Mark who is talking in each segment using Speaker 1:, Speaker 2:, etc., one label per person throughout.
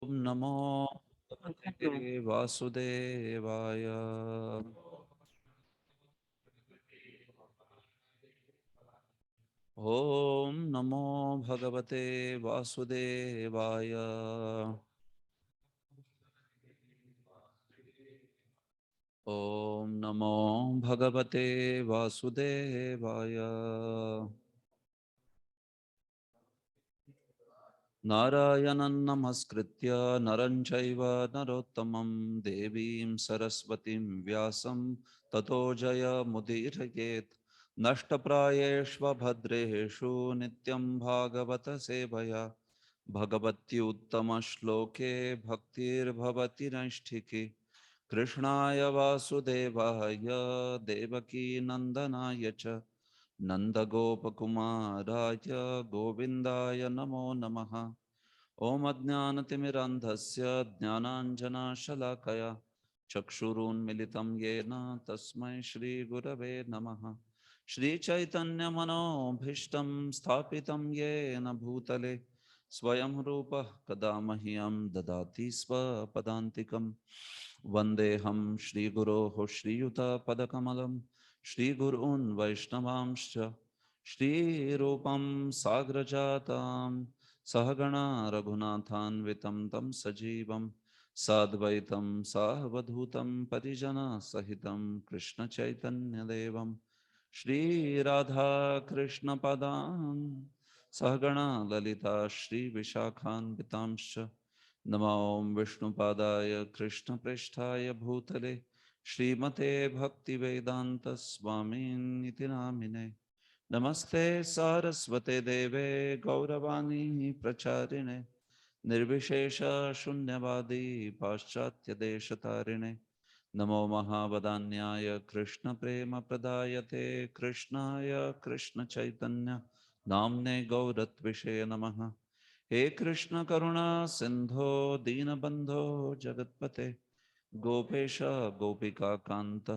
Speaker 1: नमो भगवते वासुदेवाय। ॐ नमो भगवते वासुदेवाय। ॐ नमो भगवते वासुदेवाय। नारायणं नमस्कृत्य नरं चैव नरोत्तमं देवीं सरस्वतीं व्यासं ततो जयमुदीरयेत्। नष्टप्रायेष्वभद्रेषु नित्यं भागवत सेवया भगवत्युत्तमश्लोके भक्तिर्भवति नैष्ठिकी। कृष्णाय वासुदेवाय देवकीनन्दनाय च नन्दगोपकुमाराय गोविन्दाय नमो नमः। ॐ अज्ञानतिमिरान्धस्य ज्ञानाञ्जनशलाकया चक्षुरुन्मिलितं येन तस्मै श्रीगुरवे नमः। श्रीचैतन्यमनोभीष्टं स्थापितं येन भूतले स्वयं रूपः कदा मह्यं ददाति स्वपदान्तिकं। वन्देऽहं श्रीगुरोः श्रीयुतपदकमलं श्रीगुरून् वैष्णवांश्च श्रीरूपं साग्रजातां सहगणा रघुनाथान्वितं तं सजीवं साद्वैतं सावधूतं परिजनसहितं कृष्णचैतन्यदेवं श्रीराधाकृष्णपदान् सहगणा ललिता श्रीविशाखान्वितांश्च नमो विष्णुपादाय कृष्णप्रेष्ठाय भूतले श्रीमते भक्तिवेदान्तस्वामिनिति नामिने। नमस्ते सारस्वते देवे गौरवाणी प्रचारिणे निर्विशेष शून्यवादी पाश्चात्यदेशतारिणे। नमो महावदान्याय कृष्ण प्रेम प्रदायते कृष्णाय कृष्ण चैतन्य नाम्ने गौरत्विषे नमः। हे कृष्ण करुणा सिंधो दीनबंधो जगत्पते गोपेश गोपिका कांत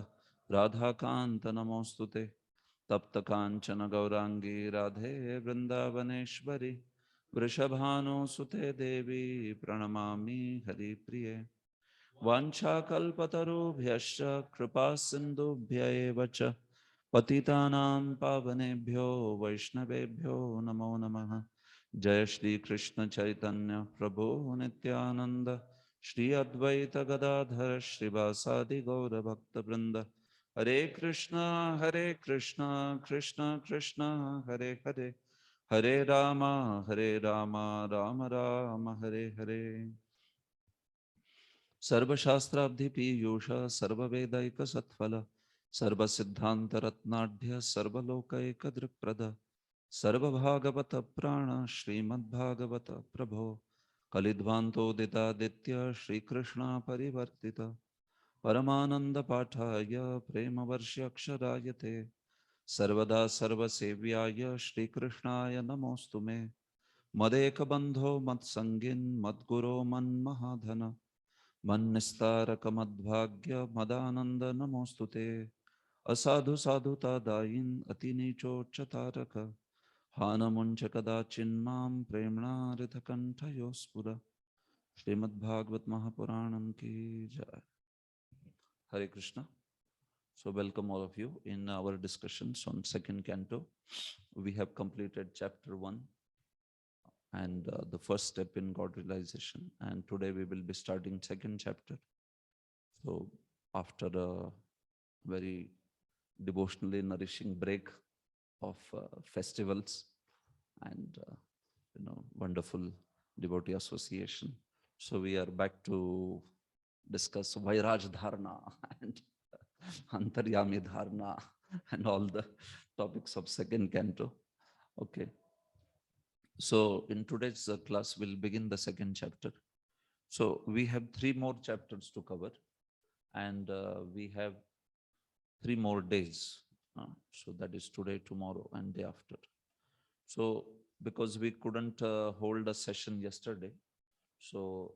Speaker 1: राधा कांत नमोस्तुते। तप्त कांचन गौरांगी राधे वृंदावनेश्वरी वृषभानुसुते देवी प्रणमामि हरिप्रिये। वाञ्छाकल्पतरुभ्यश्च कृपा सिन्धुभ्य एव च पतितानां पावनेभ्यो वैष्णवेभ्यो नमो नमः। जय श्री कृष्ण चैतन्य प्रभु नित्यानंद श्री अद्वैत गदाधर श्रीवासादि गौर भक्तवृंद। हरे कृष्णा कृष्ण कृष्ण हरे हरे हरे राम राम राम हरे हरे। सर्वशास्त्राब्धिपीयूष सर्ववेदैकसत्फल सर्वसिद्धान्तरत्नाढ्य सर्वलोकैकदृक्प्रद सर्वभागवत प्राण श्रीमद्भागवत प्रभो कलिध्वान्तोदितादित्य श्रीकृष्ण परिवर्तित परमानन्दपाठाय प्रेमवर्ष्यक्षरायते सर्वदा सर्वसेव्याय श्रीकृष्णाय नमोऽस्तु मे। मदेकबन्धो मत्सङ्गिन् मद्गुरो मन्महाधन मन्निस्तारकमद्भाग्य मदानंद नमोस्तुते। असाधु साधुता दायिन् अतिनीचोच्चतारक हानमुञ्च कदाचिन्मां प्रेम्णा हृतकण्ठयो स्फुर। श्रीमद्भागवत महापुराणम की जय। Hare Krishna. So welcome all of you in our discussions on second canto. We have completed chapter 1 and the first step in God realization, and today we will be starting second chapter. So after a very devotionally nourishing break of festivals and wonderful devotee association, so we are back to discuss Vairaj Dharna and Antaryami Dharna and all the topics of second canto. Okay, so in today's class we'll begin the second chapter. So we have 3 more chapters to cover, and we have 3 more days. So that is today, tomorrow, and day after. So because we couldn't hold a session yesterday, so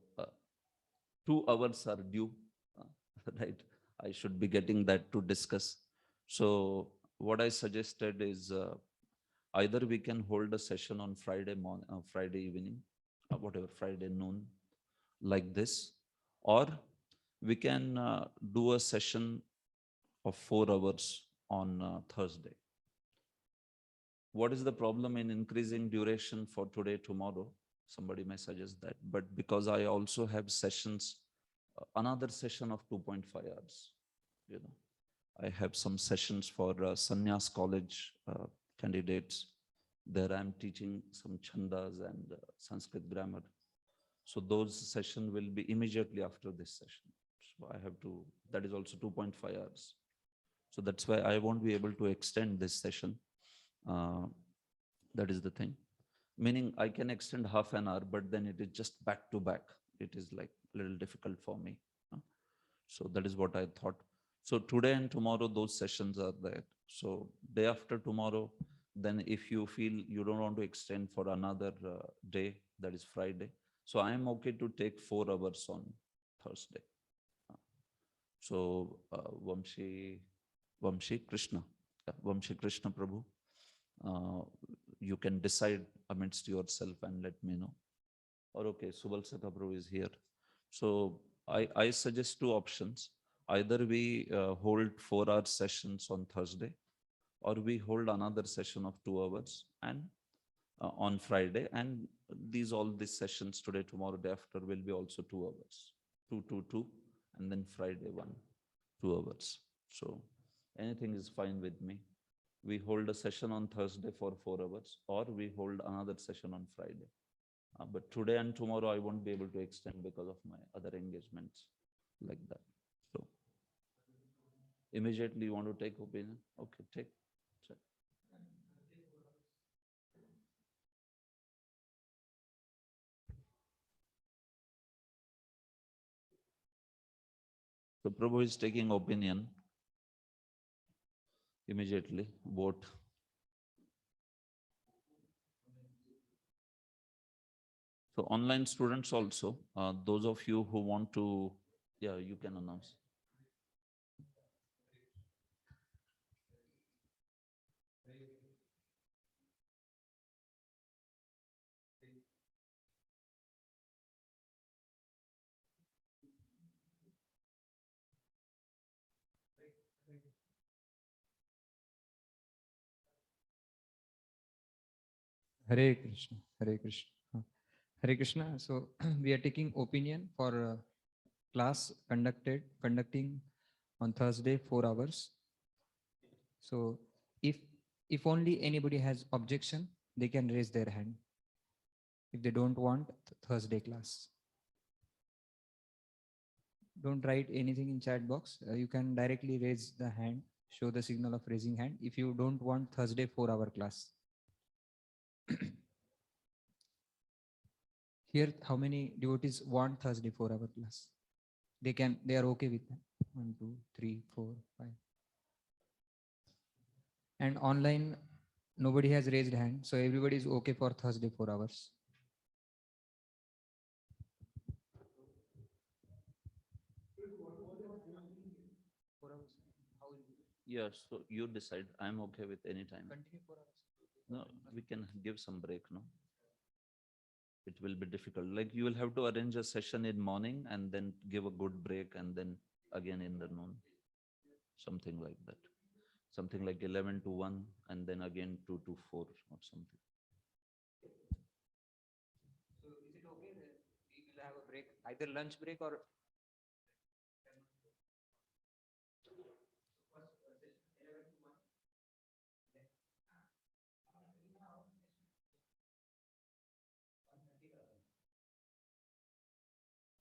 Speaker 1: 2 hours are due, uh, right? I should be getting that to discuss. So what I suggested is either we can hold a session on Friday morning, Friday evening, whatever, Friday noon, like this, or we can do a session of 4 hours on Thursday. What is the problem in increasing duration for today, tomorrow? Somebody may suggest that, but because I also have sessions, another session of 2.5 hours, you know, I have some sessions for Sannyas College candidates. There I'm teaching some chandas and Sanskrit grammar. So those session will be immediately after this session. So I have to, that is also 2.5 hours. So that's why I won't be able to extend this session. That is the thing. Meaning I can extend half an hour, but then it is just back to back. It is like a little difficult for me. So that is what I thought. So today and tomorrow, those sessions are there. So day after tomorrow, then if you feel you don't want to extend for another day, that is Friday. So I am okay to take 4 hours on Thursday. So Vamshi Krishna, Vamshi Krishna Prabhu, you can decide amidst yourself and let me know. Or okay, Subalsaka Prabhu is here. So I suggest two options. Either we hold 4 hour sessions on Thursday, or we hold another session of 2 hours and on Friday. And all these sessions today, tomorrow, day after will be also 2 hours, 2, and then Friday 1, 2 hours. So anything is fine with me. We hold a session on Thursday for 4 hours, or we hold another session on Friday. But today and tomorrow, I won't be able to extend because of my other engagements like that. So immediately you want to take opinion? Okay, take. Check. So Prabhu is taking opinion. Immediately vote. So online students also, those of you who want to, yeah, you can announce.
Speaker 2: Hare Krishna, Hare Krishna. Hare Krishna. So we are taking opinion for class conducting on Thursday 4 hours. So if only anybody has objection, they can raise their hand. If they don't want Thursday class, don't write anything in chat box. You can directly raise the hand, show the signal of raising hand if you don't want Thursday 4 hour class. Here, how many devotees want Thursday 4 hour class? They are okay with that. 1, 2, 3, 4, 5. And online, nobody has raised hand. So everybody is okay for Thursday 4 hours.
Speaker 1: Yes, so you decide. I'm okay with any time.
Speaker 2: Continue 4 hours.
Speaker 1: No, we can give some break, no? It will be difficult. Like you will have to arrange a session in morning and then give a good break and then again in the noon. Something like that. Something like 11 to 1 and then again 2 to 4 or something.
Speaker 2: So is it okay that we will have a break, either lunch break or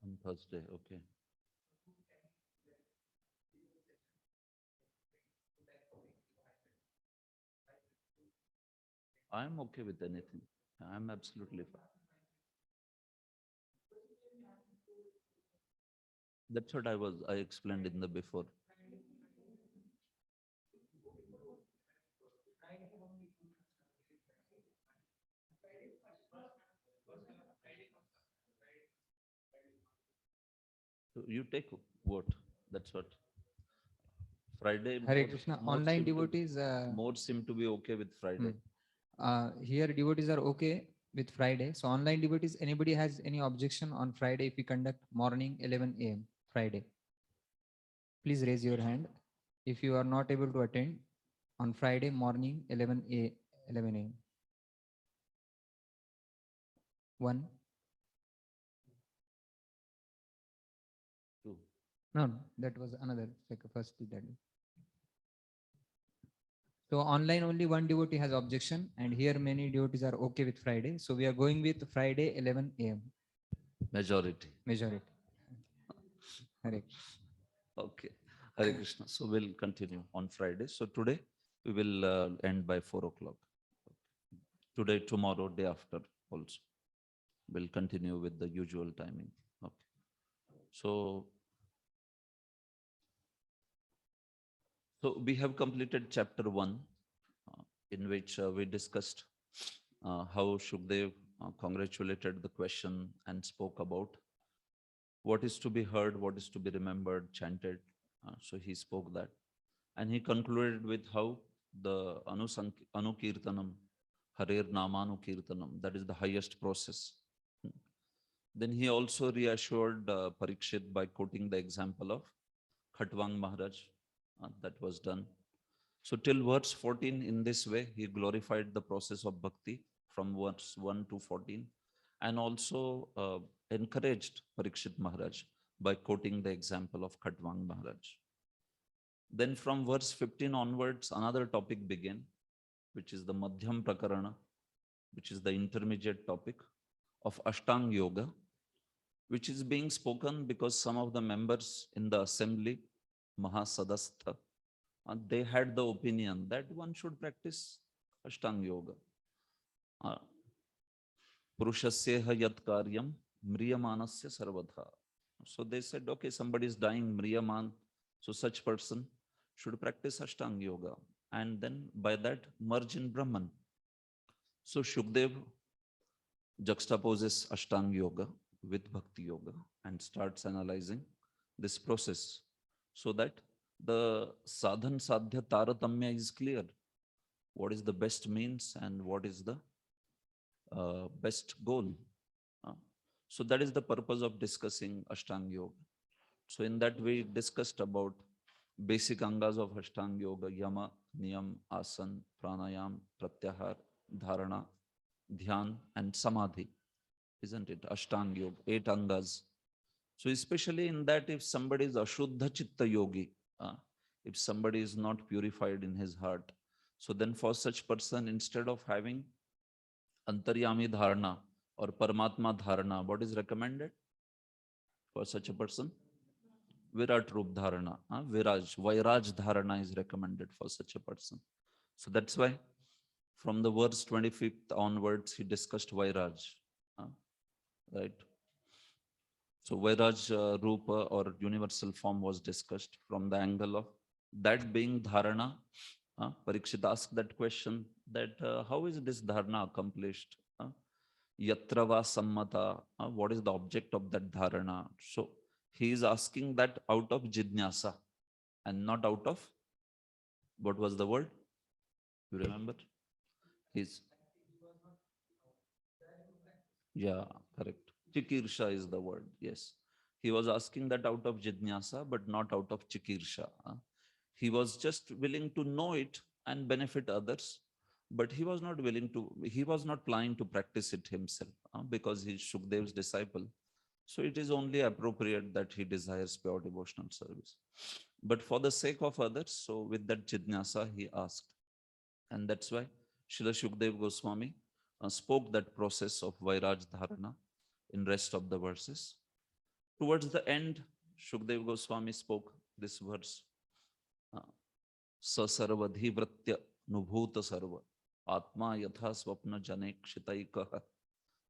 Speaker 1: On Thursday, okay. I'm okay with anything. I'm absolutely fine. That's what I explained in the before. So you take what? That's what. Friday
Speaker 2: Hare Krishna. Online devotees.
Speaker 1: more seem to be okay with Friday.
Speaker 2: Here devotees are okay with Friday. So online devotees, anybody has any objection on Friday if we conduct morning 11 a.m. Friday? Please raise your hand if you are not able to attend on Friday morning 11 a.m. One.
Speaker 1: Two.
Speaker 2: No, that was another first that. So online only one devotee has objection, and here many devotees are okay with Friday. So we are going with Friday 11 a.m.
Speaker 1: Majority.
Speaker 2: majority. Correct.
Speaker 1: Okay. Hare Krishna. So we'll continue on Friday. So today we will end by 4 o'clock. Today, tomorrow, day after also. We'll continue with the usual timing. Okay. So we have completed chapter 1, in which we discussed how Shukdev congratulated the question and spoke about what is to be heard, what is to be remembered, chanted. So he spoke that. And he concluded with how the Anukirtanam, Harer Namanukirtanam, that is the highest process. Then he also reassured Parikshit by quoting the example of Khatwang Maharaj. That was done. So till verse 14, in this way, he glorified the process of bhakti from verse 1 to 14, and also encouraged Parikshit Maharaj by quoting the example of Khatwang Maharaj. Then from verse 15 onwards, another topic began, which is the Madhyam Prakarana, which is the intermediate topic of Ashtang Yoga, which is being spoken because some of the members in the assembly, Mahasadastha, they had the opinion that one should practice Ashtang Yoga. Purushasya yat karyam mriyamanasya sarvadha. So they said, okay, somebody is dying, mriyaman, so such person should practice Ashtang Yoga and then by that merge in Brahman. So Shukdev juxtaposes Ashtang Yoga with Bhakti Yoga and starts analyzing this process so that the sadhan sadhya taratamya is clear. What is the best means and what is the best goal? So that is the purpose of discussing Ashtanga Yoga. So in that we discussed about basic angas of Ashtanga Yoga: Yama, Niyam, Asan, Pranayam, Pratyahar, Dharana, Dhyan, and Samadhi. Isn't it? Ashtanga Yoga, 8 angas. So especially in that, if somebody is Ashuddha Chitta Yogi, if somebody is not purified in his heart, so then for such person, instead of having Antaryami Dharana or Paramatma Dharana, what is recommended for such a person? Virat Rup Dharana, Vairaj Dharana is recommended for such a person. So that's why from the verse 25th onwards, he discussed Vairaj, right? So Vairaj Rupa or universal form was discussed from the angle of that being Dharana. Parikshit asked that question that how is this Dharana accomplished? Yatrava Sammata, what is the object of that Dharana? So he is asking that out of Jidnyasa and not out of, what was the word? You remember? He's, yeah, correct. Chikirsha is the word, yes. He was asking that out of Jidnyasa, but not out of Chikirsha. He was just willing to know it and benefit others, but he was not willing to, he was not planning to practice it himself because he's Shukdev's disciple. So it is only appropriate that he desires pure devotional service. But for the sake of others, so with that Jidnyasa, he asked. And that's why Srila Shukdev Goswami spoke that process of Vairaj Dharana in rest of the verses. Towards the end, Shukdev Goswami spoke this verse. Sasarvadhivratya nubhuta sarva atma yatha swapna janekshitaikah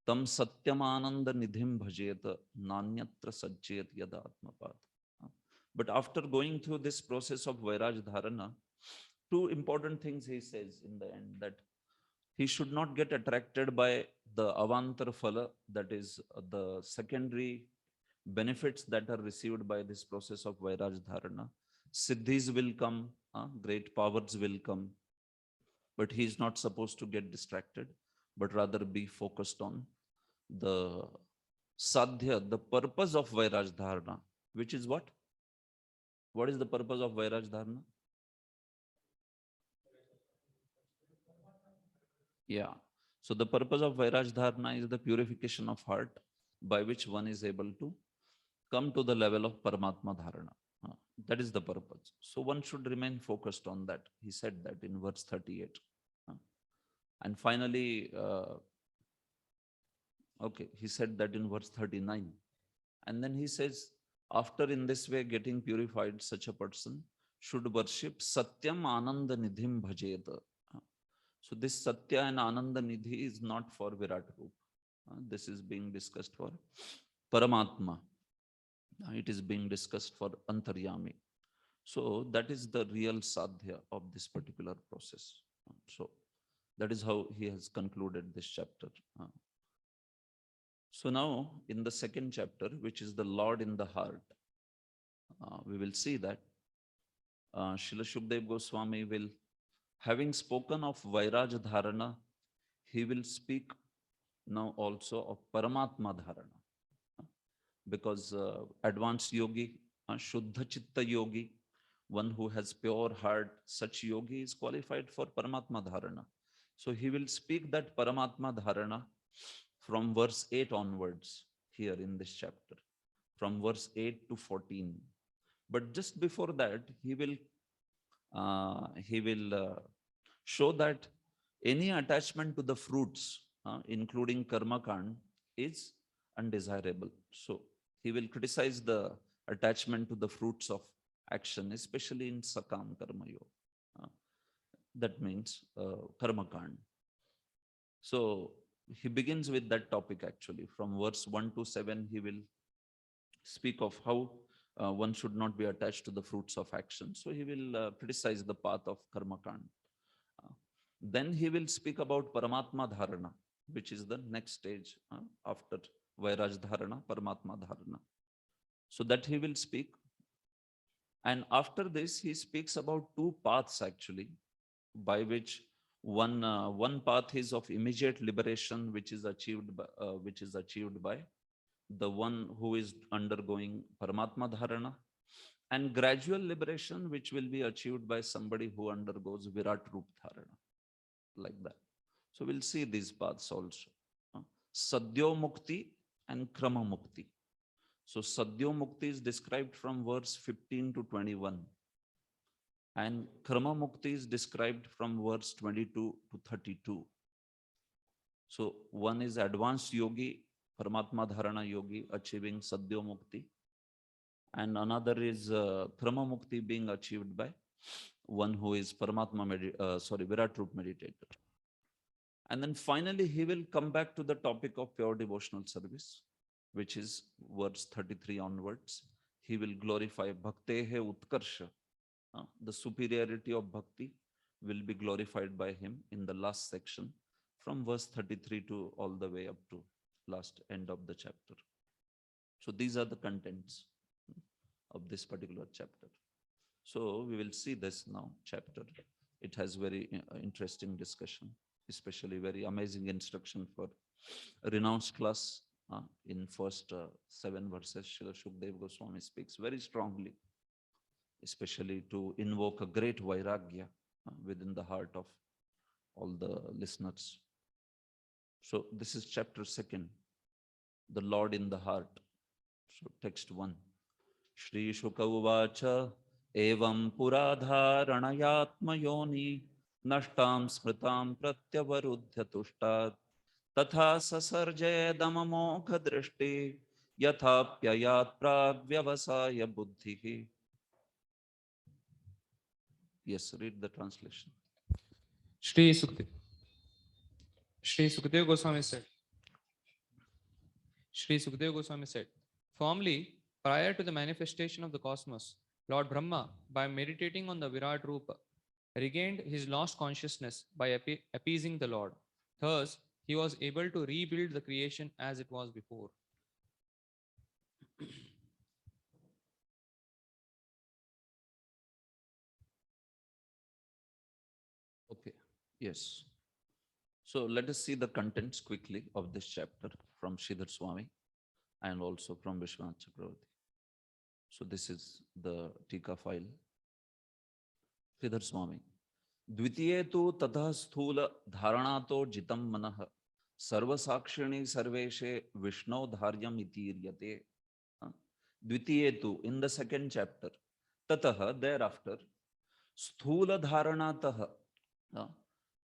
Speaker 1: tam satyamananda nidhim bhajeta nanyatra sajjet yadatmapat. But after going through this process of Vairaj Dharana, 2 important things he says in the end, that he should not get attracted by the avantar phala, that is the secondary benefits that are received by this process of Vairaj Dharana. Siddhis will come, great powers will come, but he is not supposed to get distracted. but rather be focused on the sadhya, the purpose of Vairaj Dharana, which is what? What is the purpose of Vairaj Dharana? Yeah. So the purpose of Vairaj Dharana is the purification of heart by which one is able to come to the level of Paramatma Dharana. That is the purpose. So one should remain focused on that. He said that in verse 38. And finally, okay, he said that in verse 39. And then he says, after in this way getting purified, such a person should worship Satyam Ananda Nidhim Bhajeta. So this Satya and Ananda Nidhi is not for Virat Roop. This is being discussed for Paramatma. It is being discussed for Antaryami. So that is the real sadhya of this particular process. So that is how he has concluded this chapter. So now in the second chapter, which is the Lord in the heart, we will see that Srila Shukdev Goswami will, having spoken of Vairaj Dharana, he will speak now also of Paramatma Dharana. Because advanced yogi, Shuddha Chitta yogi, one who has pure heart, such yogi is qualified for Paramatma Dharana. So he will speak that Paramatma Dharana from verse 8 onwards here in this chapter, from verse 8 to 14. But just before that, he will show that any attachment to the fruits, including karma kand, is undesirable. So he will criticize the attachment to the fruits of action, especially in sakam karma yoga. That means karma kand. So he begins with that topic actually. From verse 1 to 7, he will speak of how one should not be attached to the fruits of action. So he will criticize the path of karma kand. Then he will speak about Paramatma Dharana, which is the next stage after Vairaj Dharana, Paramatma Dharana. So that he will speak. And after this, he speaks about two paths actually, by which one path is of immediate liberation, which is achieved by the one who is undergoing Paramatma Dharana, and gradual liberation, which will be achieved by somebody who undergoes Virat Roop Dharana, like that. So we'll see these paths also. Sadhyo Mukti and Krama Mukti. So Sadhyo Mukti is described from verse 15 to 21. And Krama Mukti is described from verse 22 to 32. So one is advanced yogi, Paramatma Dharana yogi, achieving Sadhyo Mukti. And another is Krama Mukti being achieved by one who is Virat Roop meditator. And then finally, he will come back to the topic of pure devotional service, which is verse 33 onwards. He will glorify Bhaktehe Utkarsha. The superiority of bhakti will be glorified by him in the last section, from verse 33 to all the way up to last end of the chapter. So these are the contents of this particular chapter. So we will see this now chapter. It has very interesting discussion, especially very amazing instruction for a renounced class. In first 7 verses, Srila Shukdev Goswami speaks very strongly, especially to invoke a great vairagya within the heart of all the listeners. So this is chapter 2, the Lord in the heart. So text 1. Shri Shuka Uvacha Evam Puradharanayatma Yoni Nashtam Smritam Pratyavarudhya Tushtat Tatha Sasarjayadamamokha Drishti Yathapyayat Pragyavasaya Buddhihi. Yes, read the translation.
Speaker 2: Shri Sukadeva Goswami said, formerly, prior to the manifestation of the cosmos, Lord Brahma, by meditating on the Virat Rupa, regained his lost consciousness by appeasing the Lord. Thus, he was able to rebuild the creation as it was before.
Speaker 1: Okay, yes. So let us see the contents quickly of this chapter from Sridhar Swami and also from Vishwanath Chakravarti. So this is the Tika file. Sridhar Swami. द्वितीये तु ततः स्थूल धारणातो जितं मनः सर्वसाक्षिणी सर्वेशे विष्णो धार्यम् इतीर्यते. द्वितीये तु, in the second chapter, ततः, thereafter, sthula dharanatah,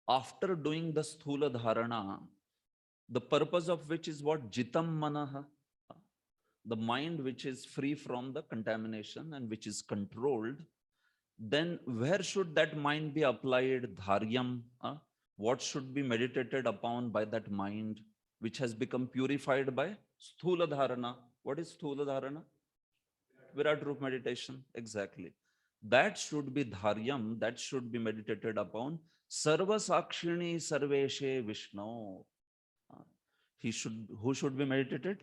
Speaker 1: after doing the sthula dharana, the purpose of which is what? Jitam manah, the mind which is free from the contamination and which is controlled. Then where should that mind be applied? Dharyam. What should be meditated upon by that mind which has become purified by sthula dharana? What is sthula dharana? Virat Roop meditation. Exactly. That should be dharyam, that should be meditated upon. Sarva sakshini sarveshe Vishnu. Who should be meditated?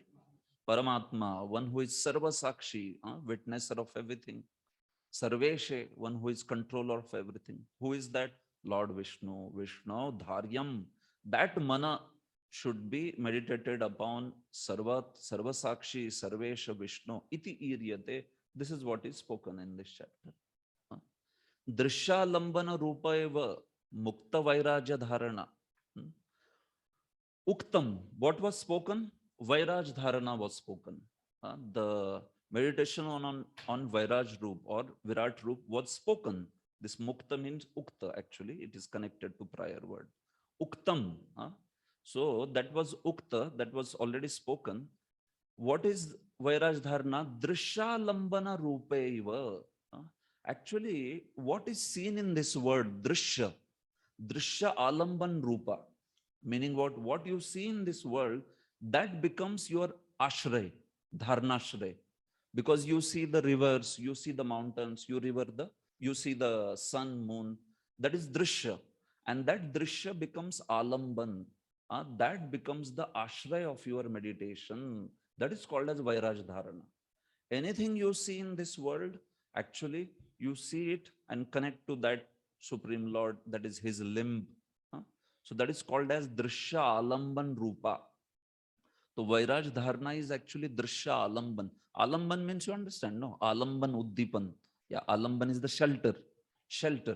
Speaker 1: Paramatma, one who is sarva sakshi, witnesser of everything. Sarveshe, one who is controller of everything. Who is that? Lord Vishnu. Vishnu Dharyam. That mana should be meditated upon. Sarva Sakshi Sarvesha Vishnu iti iryate. This is what is spoken in this chapter. Drishya lambana rupa eva mukta vairaja dharana. Uktam, what was spoken? Vairaj dharana was spoken. The meditation on Vairaj Roop or Virat Roop was spoken. This mukta means ukta, actually. It is connected to prior word. Uktam. So that was ukta, that was already spoken. What is Vairaj dharana? Drishya lambana rupaiva. Actually, what is seen in this word, drishya? Drishya alamban rupa. Meaning what? What you see in this world, that becomes your ashray, dharnashray. Because you see the rivers, you see the mountains, you see the sun, moon. That is drishya. And that drishya becomes alamban. That becomes the ashray of your meditation. That is called as Vairaj Dharana. Anything you see in this world, actually, you see it and connect to that Supreme Lord, that is his limb. So that is called as Drishya Alamban Rupa. So Vairaj Dharana is actually Drishya Alamban. Alamban means, you understand, no? Alamban Uddipan. Yeah, Alamban is the shelter. Shelter,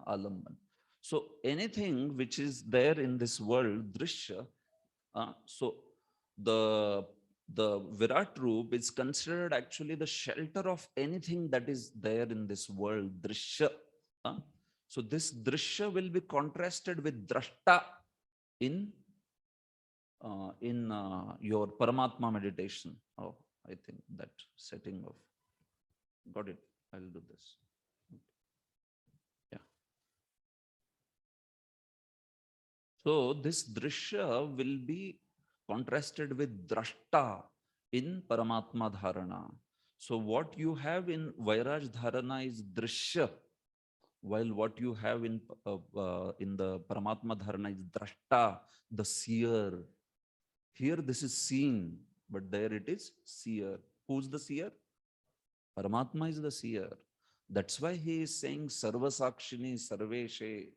Speaker 1: Alamban. So anything which is there in this world, Drishya, so the Virat Roop is considered actually the shelter of anything that is there in this world, Drishya. So this Drishya will be contrasted with Drashta in your Paramatma meditation. Oh, I think that setting of, got it. I'll do this. Yeah. So this Drishya will be contrasted with Drashta in Paramatma Dharana. So what you have in Vairaj Dharana is Drishya, while what you have in the Paramatma Dharana is Drashta, the seer. Here this is seen, but there it is seer. Who's the seer? Paramatma is the seer. That's why he is saying Sarva Sakshini Sarveshe.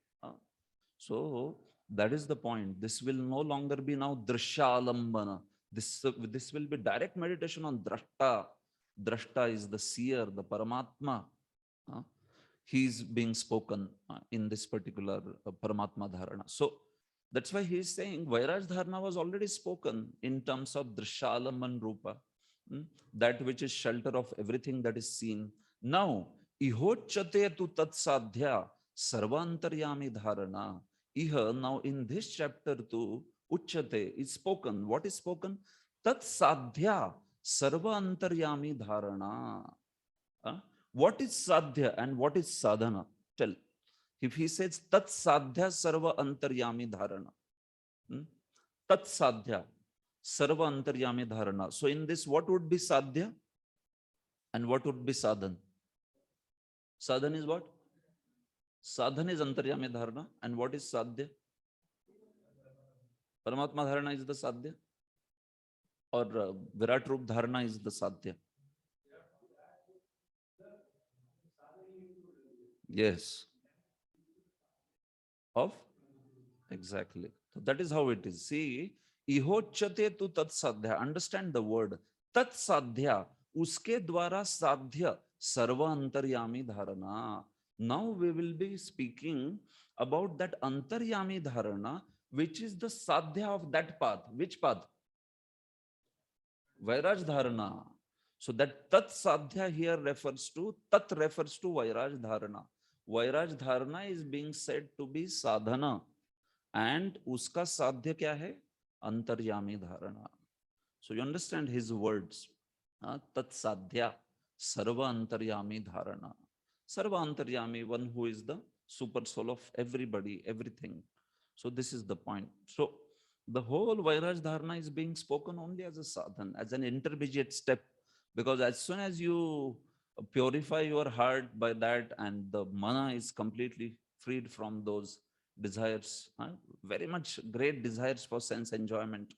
Speaker 1: So that is the point. This will no longer be now Drishya Alambana. This will be direct meditation on Drashta. Drashta is the seer, the Paramatma. He is being spoken in this particular Paramatma Dharana. So that's why he is saying Vairaj Dharana was already spoken in terms of Drishalaman Rupa, that which is shelter of everything that is seen. Now, Ihocchate tu tat sadhya sarvantaryami dharana. Iha, now in this chapter too, Uchchate is spoken. What is spoken? Tat sadhya sarvantaryami dharana. What is sadhya and what is sadhana? Tell. If he says tat sadhya sarva antaryami dharana, tat sadhya sarva antaryami dharana. So in this, what would be sadhya and what would be sadhan? Sadhan is what? Sadhan is antaryami dharana, and what is sadhya? Paramatma dharana is the sadhya, or Virat Roop dharana is the sadhya? Yes. Of? Exactly. So that is how it is. See, ihochyate tu tat sadhya. Understand the word tat sadhya. Uske dwara sadhya sarva antaryami dharana. Now we will be speaking about that antaryami dharana, which is the sadhya of that path. Which path? Vairaj dharana. So that tat sadhya here refers to, tat refers to Vairaj dharana. Vairaj dharana is being said to be sadhana. And uska sadhya kya hai? Antaryami dharana. So you understand his words. Tat sadhya sarva antaryami dharana. Sarva antaryami, one who is the super soul of everybody, everything. So this is the point. So the whole Vairaj dharana is being spoken only as a sadhan, as an intermediate step. Because as soon as you purify your heart by that, and the mana is completely freed from those desires, very much great desires for sense enjoyment.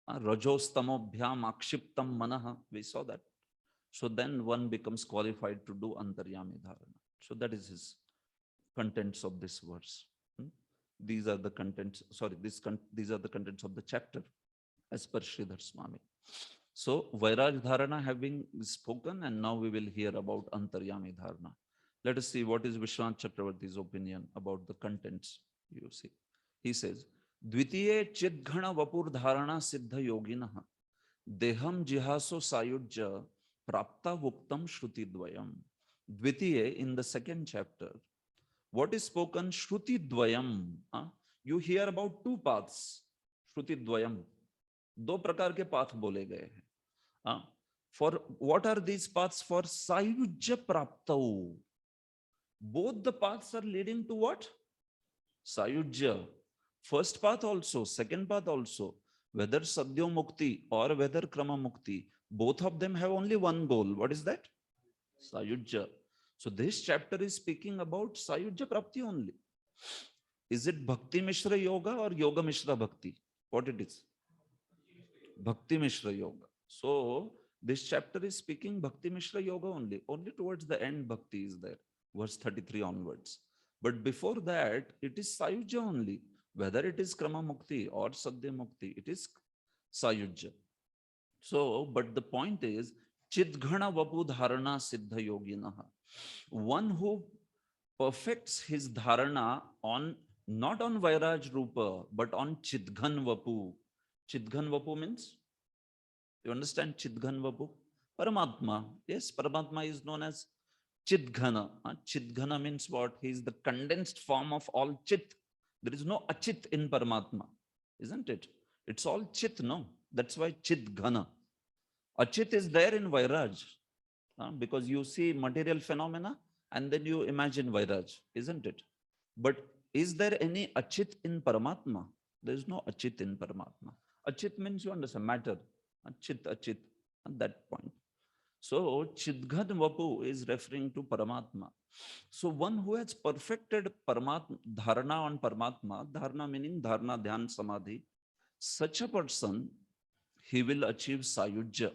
Speaker 1: Rajostamobhyam akshiptam manaha, we saw that. So then one becomes qualified to do antaryami dharana. So that is his contents of this verse. These are the contents, sorry, these are the contents of the chapter as per Sridhar Swami. So Vairaj Dharana having spoken, and now we will hear about Antaryami Dharana. Let us see what is Vishwanath Chakravarti's opinion about the contents. You see, he says, Dvitiye Chidghana Vapur Dharana Siddha Yoginaha Deham Jihaso Sayujya Prapta Vuktam Shruti Dvayam. Dvitiye, in the second chapter, what is spoken? Shruti Dvayam. You hear about two paths. Shruti Dvayam. दो प्रकार के path बोले गए हैं. For what are these paths? For sayujya praptau. Both the paths are leading to what? Sayujya. First path also, second path also. Whether sadhyo mukti or whether krama mukti, both of them have only one goal. What is that? Sayujya. So this chapter is speaking about Sayujya Prapti only. Is it Bhakti Mishra Yoga or Yoga Mishra Bhakti? What it is? Bhakti Mishra Yoga. So this chapter is speaking Bhakti Mishra Yoga only. Only towards the end Bhakti is there. Verse 33 onwards. But before that, it is Sayujya only. Whether it is Krama Mukti or Sadhya Mukti, it is Sayujya. So, but the point is, Chidghana Vapu Dharana Siddha Yoginaha. One who perfects his dharana on, not on Vairaj Rupa, but on Chidghan Vapu. Chidghan Vapu means, you understand Chidghan Vapu? Paramatma. Yes, Paramatma is known as Chidghana. Chidghana means what? He is the condensed form of all Chit. There is no Achit in Paramatma, isn't it? It's all Chit, no? That's why Chidghana. Achit is there in Vairaj, because you see material phenomena and then you imagine Vairaj, isn't it? But is there any Achit in Paramatma? There is no Achit in Paramatma. Achit means, you understand, matter. Achit, Achit, at that point. So Chidghad Vapu is referring to Paramatma. So one who has perfected Paramatma, dharana on Paramatma, dharana meaning dharana, dhyan, samadhi, such a person, he will achieve Sayujya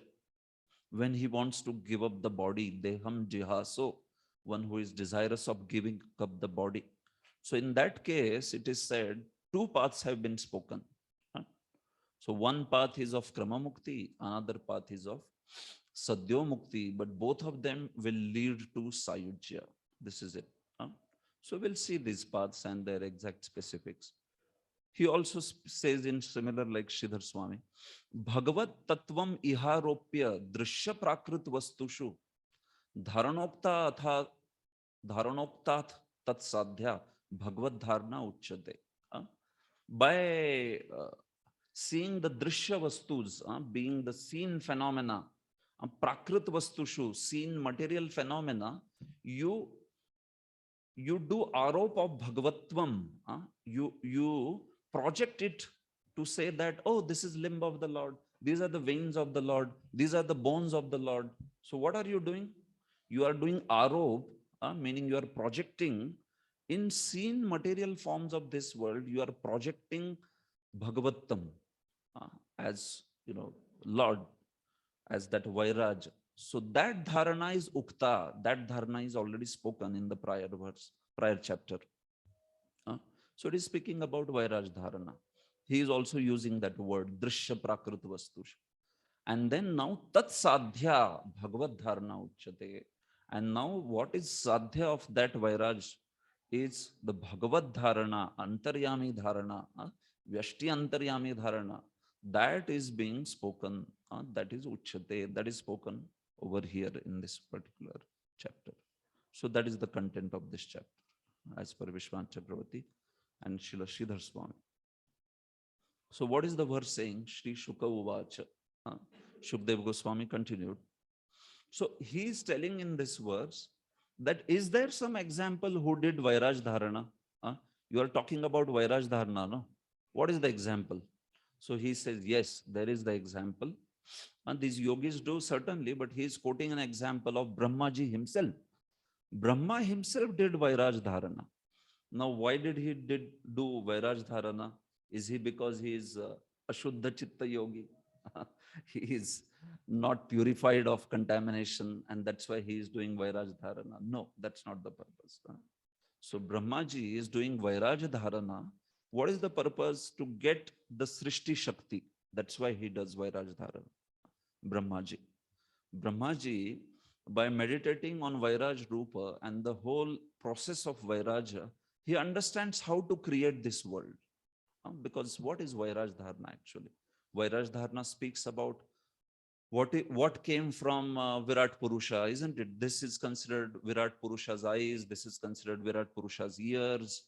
Speaker 1: when he wants to give up the body, deham jihaso, one who is desirous of giving up the body. So in that case, it is said, two paths have been spoken. So one path is of Krama Mukti, another path is of Sadhyo Mukti, but both of them will lead to Sayujya. This is it. So we'll see these paths and their exact specifics. He also says in similar like Sridhar Swami, Bhagavat Tattvam Iharopya Drishya Prakrit Vastushu Dharanokta Atha Dharanoktat Tat Sadhya Bhagavad Dharana Uchyate. By seeing the Drishya Vastus, being the seen phenomena, Prakrit Vastushu, seen material phenomena, you do arop of Bhagavatvam. You project it to say that, oh, this is limb of the Lord. These are the veins of the Lord. These are the bones of the Lord. So what are you doing? You are doing arop, meaning you are projecting in seen material forms of this world. You are projecting Bhagavattam as, Lord, as that Vairaj. So that dharana is ukta. That dharana is already spoken in the prior chapter. So it is speaking about Vairaj dharana. he is also using that word, drishya prakrit vastu. And then now tat sadhya bhagavad dharana uchyate. And now what is sadhya of that vairaj is the bhagavad dharana, antaryami dharana, vyashti antaryami dharana. That is being spoken, that is uchyate, that is spoken over here in this particular chapter. So that is the content of this chapter as per Vishwanath Chakravarti and Srila Sridhar Swami. So what is the verse saying? Shri Shuka Uvacha. Shukdev Goswami continued. So he is telling in this verse that is there some example who did Vairaj Dharana? You are talking about Vairaj Dharana, no? What is the example? So he says, yes, there is the example. And these yogis do certainly, but he is quoting an example of Brahmaji himself. Brahma himself did Vairaj Dharana. Now, why did he do Vairaj Dharana? Is he because he is Ashuddha Chitta Yogi? He is not purified of contamination and that's why he is doing Vairaj Dharana. No, that's not the purpose. So Brahmaji is doing Vairaj Dharana. What is the purpose? To get the Srishti Shakti. That's why he does Vairaj Dharana. Brahmaji. Brahmaji, by meditating on Vairaj Rupa and the whole process of Vairaja, he understands how to create this world. Because what is Vairaj Dharana actually? Vairaj Dharana speaks about what came from Virat Purusha, isn't it? This is considered Virat Purusha's eyes. This is considered Virat Purusha's ears.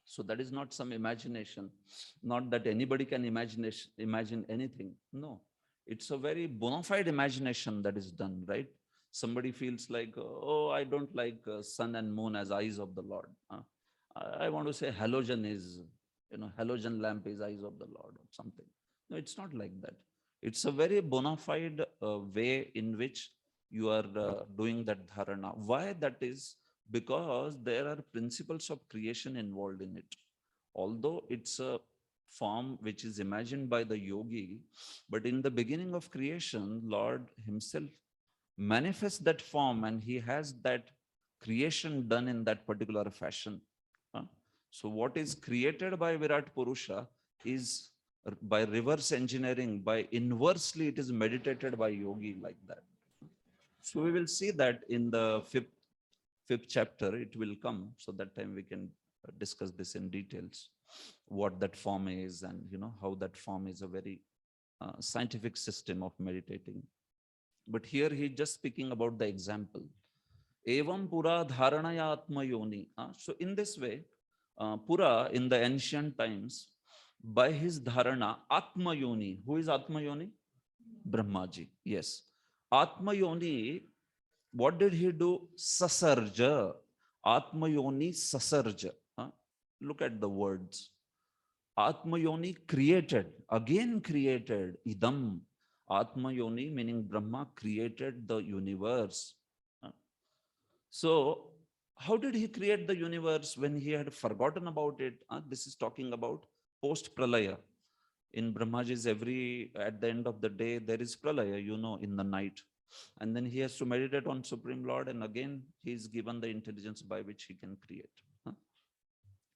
Speaker 1: So that is not some imagination. Not that anybody can imagine anything. No, it's a very bona fide imagination that is done, right? Somebody feels like, oh, I don't like sun and moon as eyes of the Lord. I want to say halogen is, halogen lamp is eyes of the Lord or something. No, it's not like that. It's a very bona fide way in which you are doing that dharana. Why that is? Because there are principles of creation involved in it. Although it's a form which is imagined by the yogi, but in the beginning of creation, Lord himself manifests that form and he has that creation done in that particular fashion. So what is created by Virat Purusha is by reverse engineering, by inversely it is meditated by yogi like that. So we will see that in the fifth chapter, it will come. So that time we can discuss this in details, what that form is and how that form is a very scientific system of meditating. But here he's just speaking about the example. Evam pura dharanaya atma yoni. So in this way, Pura in the ancient times, by his dharana, atma yoni. Who is atma yoni? Brahmaji. Yes. Atma yoni, what did he do? Sasarja. Atma yoni sasarja. Look at the words. Atma yoni created, again created, idam. Atma yoni meaning Brahma created the universe. So how did he create the universe when he had forgotten about it? This is talking about post-pralaya. In Brahmaji's at the end of the day, there is pralaya, in the night. And then he has to meditate on Supreme Lord and again, he is given the intelligence by which he can create.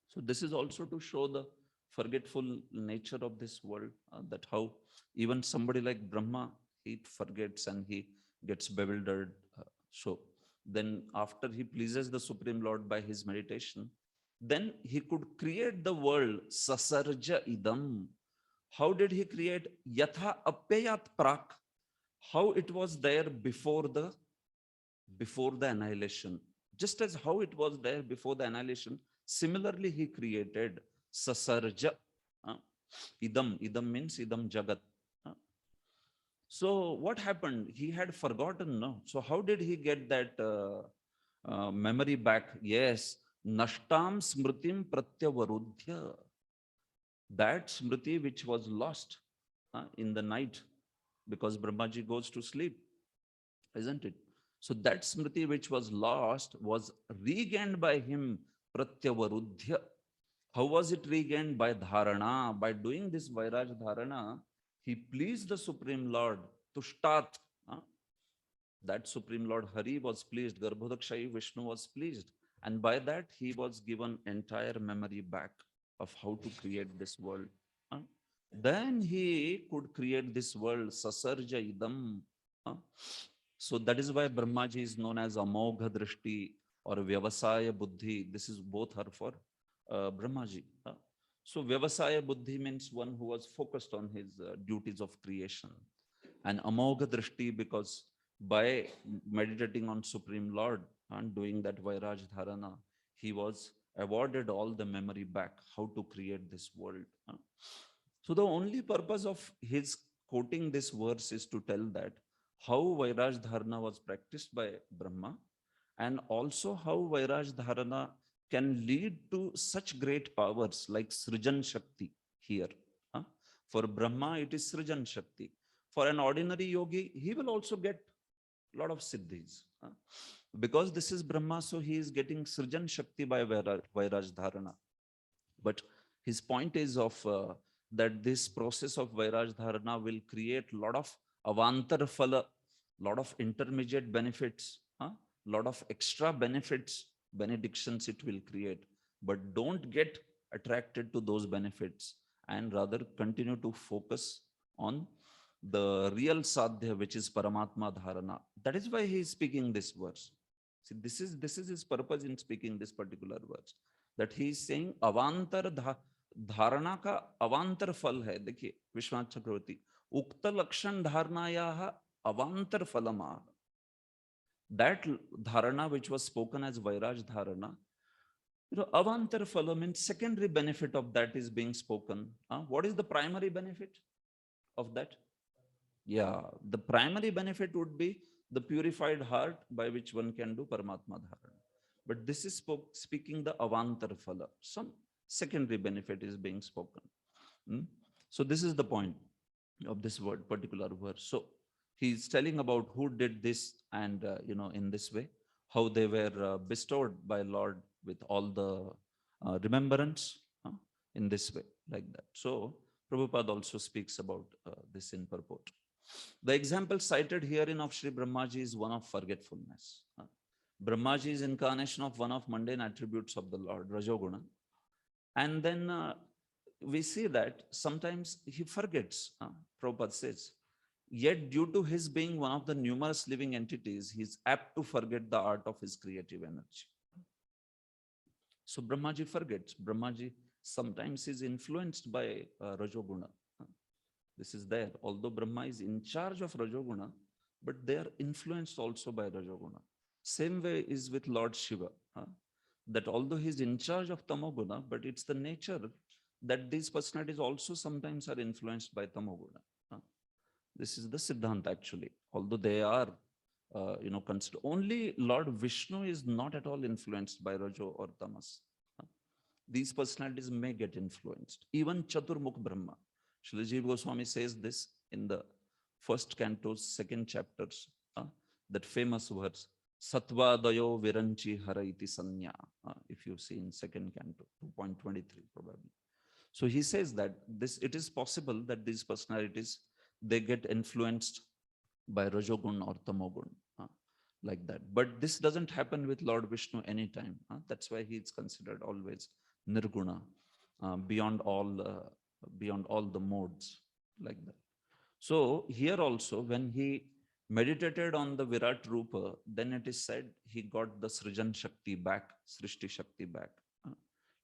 Speaker 1: So this is also to show the forgetful nature of this world, that how even somebody like Brahma, he forgets and he gets bewildered. So then after he pleases the Supreme Lord by his meditation, then he could create the world, sasarja idam. How did he create? Yatha apyat prak. How it was there before the annihilation. Just as how it was there before the annihilation, similarly he created sasarja. Idam. Idam means idam jagat. So what happened? He had forgotten, no? So how did he get that memory back? Yes, nashtam smritim pratyavarudhya. That smriti which was lost in the night because Brahmaji goes to sleep, isn't it? So that smriti which was lost was regained by him, pratyavarudhya. How was it regained? By dharana. By doing this Vairaj dharana, he pleased the Supreme Lord, Tushtat. That Supreme Lord Hari was pleased, Garbhodakshayi Vishnu was pleased. And by that, he was given entire memory back of how to create this world. then he could create this world, Sasarja Idam. uh, So that is why Brahmaji is known as Amogha Drishti or Vyavasaya Buddhi. This is both are for Brahmaji. So Vyavasaya Buddhi means one who was focused on his duties of creation. And Amogha Drishti because by meditating on Supreme Lord and doing that Vairaj Dharana, he was awarded all the memory back, how to create this world. So the only purpose of his quoting this verse is to tell that how Vairaj Dharana was practiced by Brahma and also how Vairaj Dharana can lead to such great powers like Srijan Shakti here. huh? For Brahma, it is Srijan Shakti. For an ordinary yogi, he will also get a lot of siddhis. Because this is Brahma, so he is getting Srijan Shakti by Vairaj Dharana. But his point is of that this process of Vairaj Dharana will create a lot of avantar phala, lot of intermediate benefits, lot of extra benefits, benedictions it will create. But don't get attracted to those benefits and rather continue to focus on the real sadhya, which is Paramatma Dharana. That is why he is speaking this verse. See, this is his purpose in speaking this particular verse. That he is saying अवांतर धारणा का अवांतर फल है. देखिए विश्वनाथ चक्रवर्ती, उक्त लक्षण धारणाया अवांतर फलमा. That dharana which was spoken as Vairaj dharana, avantar phala means secondary benefit of that is being spoken. What is the primary benefit of that? Yeah, the primary benefit would be the purified heart by which one can do Paramatma Dharana. But this is speaking the Avantar Phala. Some secondary benefit is being spoken. So this is the point of this word, particular verse. So he's telling about who did this and, in this way, how they were bestowed by Lord with all the remembrance in this way, like that. So Prabhupada also speaks about this in purport. The example cited herein of Sri Brahmaji is one of forgetfulness. Brahmaji is incarnation of one of mundane attributes of the Lord, Rajoguna. And then we see that sometimes he forgets, Prabhupada says. Yet due to his being one of the numerous living entities, he is apt to forget the art of his creative energy. So Brahmaji forgets. Brahmaji sometimes is influenced by Rajoguna. This is there. Although Brahma is in charge of Rajoguna, but they are influenced also by Rajoguna. Same way is with Lord Shiva. That although he is in charge of Tamoguna, but it's the nature that these personalities also sometimes are influenced by Tamoguna. This is the Siddhanta actually. Although they are, considered. Only Lord Vishnu is not at all influenced by Rajo or Tamas. These personalities may get influenced. Even Chaturmukh Brahma. Srila Jiva Goswami says this in the first canto's second chapters, that famous verse, Satvadayo Viranchi Haraiti Sanya, if you see in second canto, 2.23 probably. So he says that it is possible that these personalities, they get influenced by Rajogun or Tamogun, like that. But this doesn't happen with Lord Vishnu anytime. That's why he is considered always Nirguna, beyond all the modes, like that. So here also, when he meditated on the Virat Rupa, then it is said he got the Srijan Shakti back, Srishti Shakti back,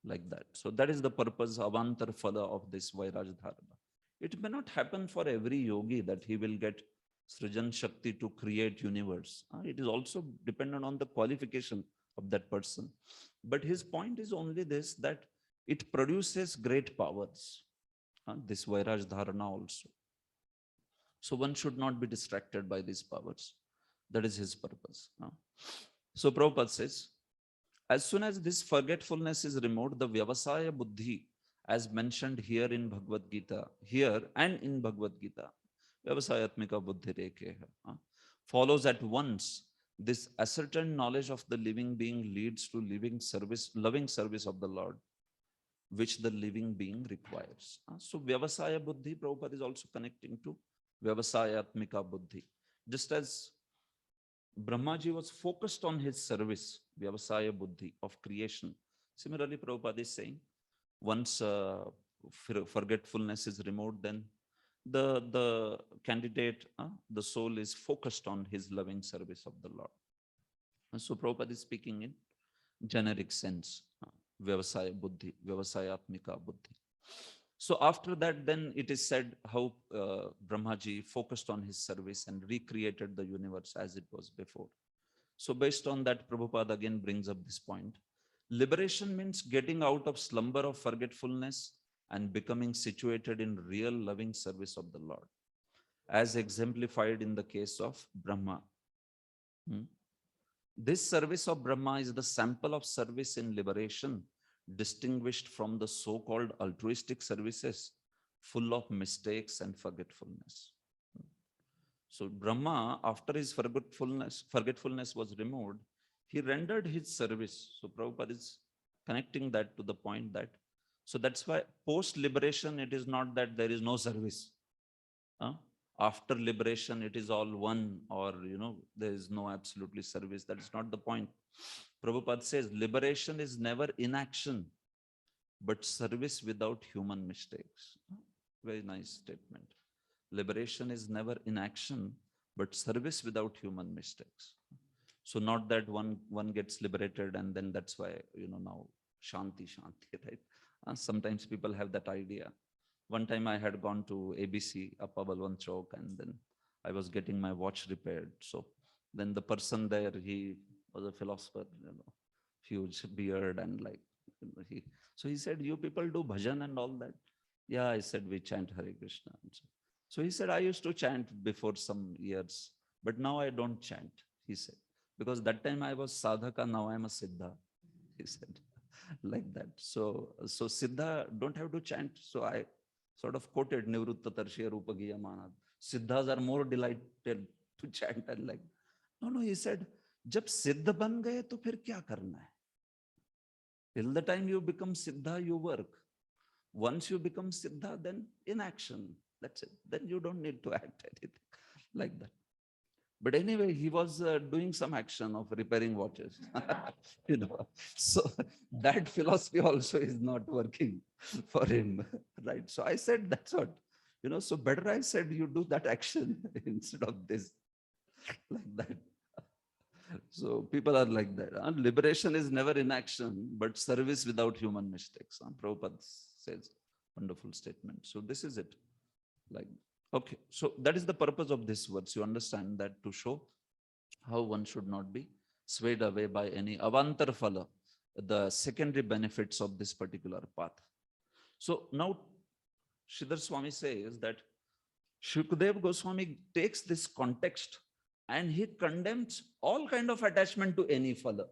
Speaker 1: like that. So that is the purpose, Avantar Phala of this Vairaj Dharana. It may not happen for every yogi that he will get Srijan Shakti to create universe. It is also dependent on the qualification of that person. But his point is only this, that it produces great powers. This Vairaj Dharana also. So one should not be distracted by these powers. That is his purpose. So Prabhupada says, as soon as this forgetfulness is removed, the Vyavasaya Buddhi, as mentioned here in Bhagavad Gita, here and in Bhagavad Gita, Vyavasayatmika Buddhi Rekhe, follows at once. This ascertained knowledge of the living being leads to loving service of the Lord, which the living being requires. So Vyavasaya Buddhi, Prabhupada is also connecting to Vyavasayatmika Buddhi. Just as Brahmaji was focused on his service, Vyavasaya Buddhi of creation. Similarly, Prabhupada is saying, once forgetfulness is removed, then the candidate, the soul is focused on his loving service of the Lord. So Prabhupada is speaking in generic sense, Vyavasaya Buddhi, Vyavasayatmika Buddhi. So after that, then it is said how Brahmaji focused on his service and recreated the universe as it was before. So based on that, Prabhupada again brings up this point. Liberation means getting out of slumber of forgetfulness and becoming situated in real loving service of the Lord, as exemplified in the case of Brahma. This service of Brahma is the sample of service in liberation, distinguished from the so-called altruistic services full of mistakes and forgetfulness. So Brahma, after his forgetfulness was removed, he rendered his service. So Prabhupada is connecting that to the point that, so that's why post-liberation, it is not that there is no service. After liberation, it is all one, or, there is no absolutely service. That is not the point. Prabhupada says, liberation is never inaction, but service without human mistakes. Very nice statement. Liberation is never inaction, but service without human mistakes. So not that one gets liberated and then that's why, now Shanti, right? Sometimes people have that idea. One time I had gone to ABC, Upper Balwant Chowk, and then I was getting my watch repaired. So then the person there, he was a philosopher, huge beard and like, so he said, you people do bhajan and all that? Yeah, I said, we chant Hare Krishna. So he said, I used to chant before some years, but now I don't chant, he said, because that time I was sadhaka, now I'm a siddha, he said, like that. So siddha don't have to chant. So I sort of quoted Nivrutta Tarshya Rupagiya Manad. Siddhas are more delighted to chant and like, no, he said, जब सिद्ध बन गए तो फिर क्या करना है? Till the time you become siddha, you work. Once you become siddha, then in action. That's it. Then you don't need to act anything like that. But anyway, he was doing some action of repairing watches. So that philosophy also is not working for him, right? So I said, that's what, so better I said, you do that action instead of this, like that. So people are like that. Liberation is never inaction, but service without human mistakes. Prabhupada says, wonderful statement. So this is it. Like, okay, so that is the purpose of this verse. You understand that, to show how one should not be swayed away by any avantar phala, the secondary benefits of this particular path. So now Sridhar Swami says that Shukdev Goswami takes this context and he condemns all kind of attachment to any phala.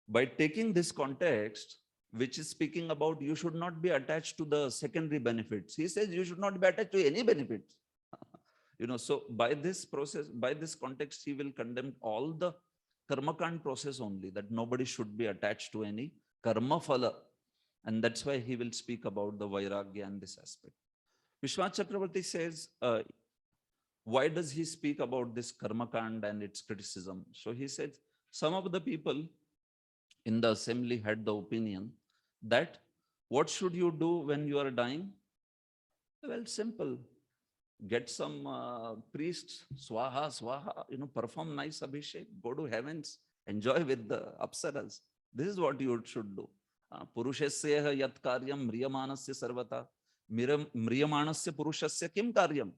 Speaker 1: By taking this context, which is speaking about you should not be attached to the secondary benefits, he says you should not be attached to any benefits. So by this process, by this context, he will condemn all the karmakand process only, that nobody should be attached to any karma phala. And that's why he will speak about the vairagya and this aspect. Vishwanath Chakravarti says, why does he speak about this karmakand and its criticism? So he says, some of the people in the assembly had the opinion that what should you do when you are dying? Well, simple. Get some priests, swaha, perform nice abhishek, go to heavens, enjoy with the apsaras. This is what you should do. Purushasya yat karyam mriyamanasya sarvata. Mriyamanasya purushasya kim karyam.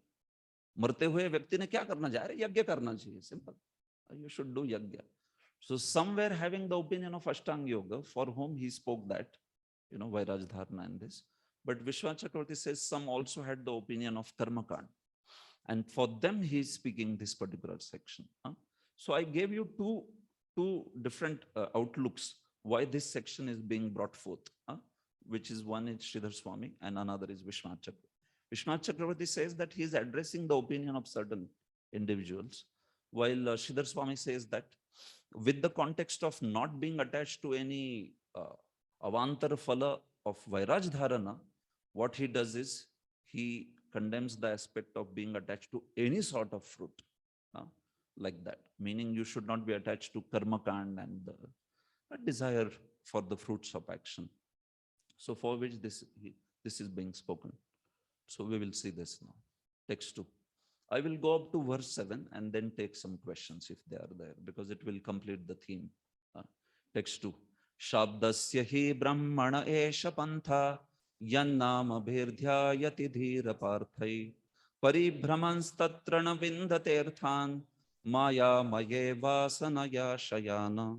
Speaker 1: मरते हुए व्यक्ति ने क्या करना जा रहा है? यज्ञ करना चाहिए. Simple. You should do yajna. So some were having the opinion of Ashtanga Yoga, for whom he spoke that, Vairaj Dharana and this. But Vishwanath Chakravarti says some also had the opinion of Karmakand. And for them, he is speaking this particular section. So I gave you two different outlooks why this section is being brought forth, which is one is Sridhar Swami and another is Vishwanath Chakravarti. Vishwanath Chakravarti says that he is addressing the opinion of certain individuals, while Sridhar Swami says that with the context of not being attached to any avantar phala of Vairaj Dharana, what he does is he condemns the aspect of being attached to any sort of fruit, like that. Meaning you should not be attached to karmakand and the desire for the fruits of action. So for which this is being spoken. So we will see this now. Text 2. I will go up to verse 7 and then take some questions if they are there, because it will complete the theme. Uh, Text 2. Shabdasya hi brahmana esha pantha yannama bhirdhyayati dhira parthai paribhramansTatra na vindaterthan maya maye vasanaya shayana.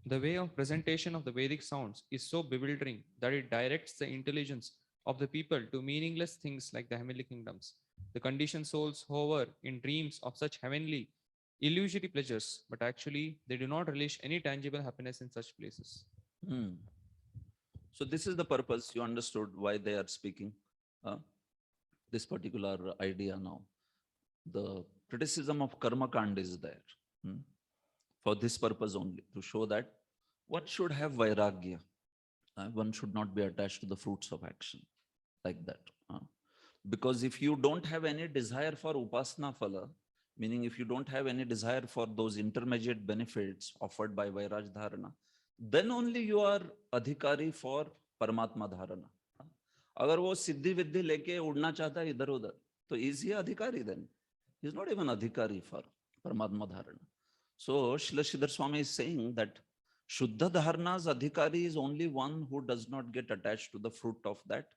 Speaker 3: The way of presentation of the Vedic sounds is so bewildering that it directs the intelligence of the people to meaningless things like the heavenly kingdoms. The conditioned souls hover in dreams of such heavenly, illusory pleasures, but actually they do not relish any tangible happiness in such places.
Speaker 1: Hmm. So this is the purpose. You understood why they are speaking this particular idea now. The criticism of karma kand is there for this purpose only, to show that one should have vairagya. One should not be attached to the fruits of action like that. Because if you don't have any desire for upasana phala, meaning if you don't have any desire for those intermediate benefits offered by Vairaj Dharana, then only you are adhikari for Paramatma Dharana. अगर वो सिद्धि विद्धि लेके उड़ना चाहता है इधर उधर, तो is he adhikari then? He is not even adhikari for Paramatma Dharana. So Srila Sridhar Swami is saying that Shuddha Dharana's adhikari is only one who does not get attached to the fruit of that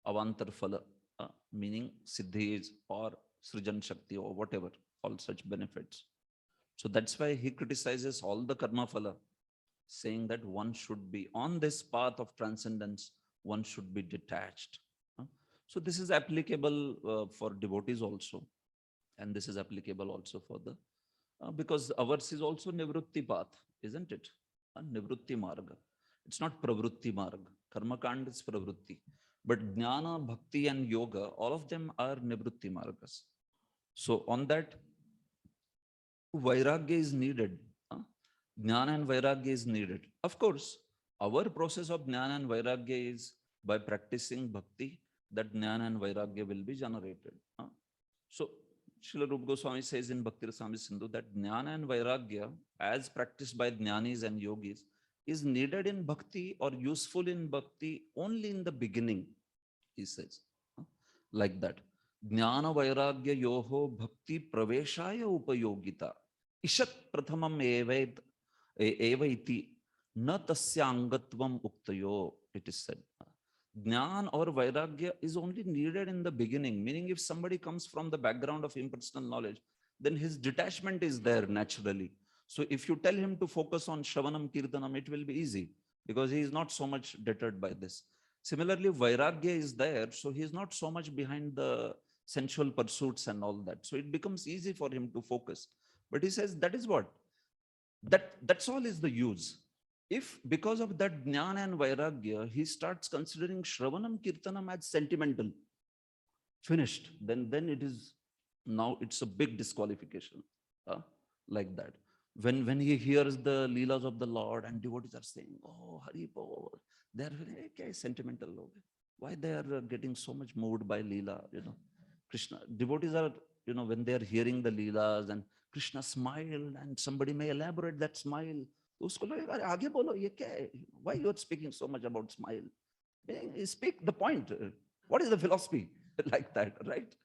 Speaker 1: avantar phala, meaning siddhis or srijan shakti or whatever, all such benefits. So that's why he criticizes all the karma phala, saying that one should be on this path of transcendence, one should be detached. So this is applicable for devotees also, and this is applicable also for the, because ours is also nivrutti path, isn't it? Nivrutti marga. It's not pravrutti marga. Karma kand is pravrutti. But jnana, bhakti and yoga, all of them are nivrutti margas. So on that, vairagya is needed. Jnana and vairagya is needed. Of course, our process of jnana and vairagya is by practicing bhakti, that jnana and vairagya will be generated. So Srila Rupa Goswami says in Bhakti Rasamrita Sindhu that jnana and vairagya, as practiced by jnanis and yogis, is needed in bhakti or useful in bhakti only in the beginning, he says. Like that. Jnana vairagya yoho bhakti praveshaya upayogita. Ishat prathamam evaiti na tasyangatvam uktayo, it is said. Jnana or vairagya is only needed in the beginning, meaning if somebody comes from the background of impersonal knowledge, then his detachment is there naturally. So if you tell him to focus on Shravanam Kirtanam, it will be easy because he is not so much deterred by this. Similarly, vairagya is there, so he is not so much behind the sensual pursuits and all that. So it becomes easy for him to focus. But he says that is what? That's all is the use. If because of that jnana and vairagya, he starts considering Shravanam Kirtanam as sentimental, finished, then it is, now it's a big disqualification, like that. When he hears the leelas of the Lord and devotees are saying, oh, Hari Bol, they are very sentimental. Why they are getting so much moved by leela, Krishna. Devotees are, when they are hearing the leelas and Krishna smiled and somebody may elaborate that smile. Why you are speaking so much about smile? Speak the point. What is the philosophy? Like that, right?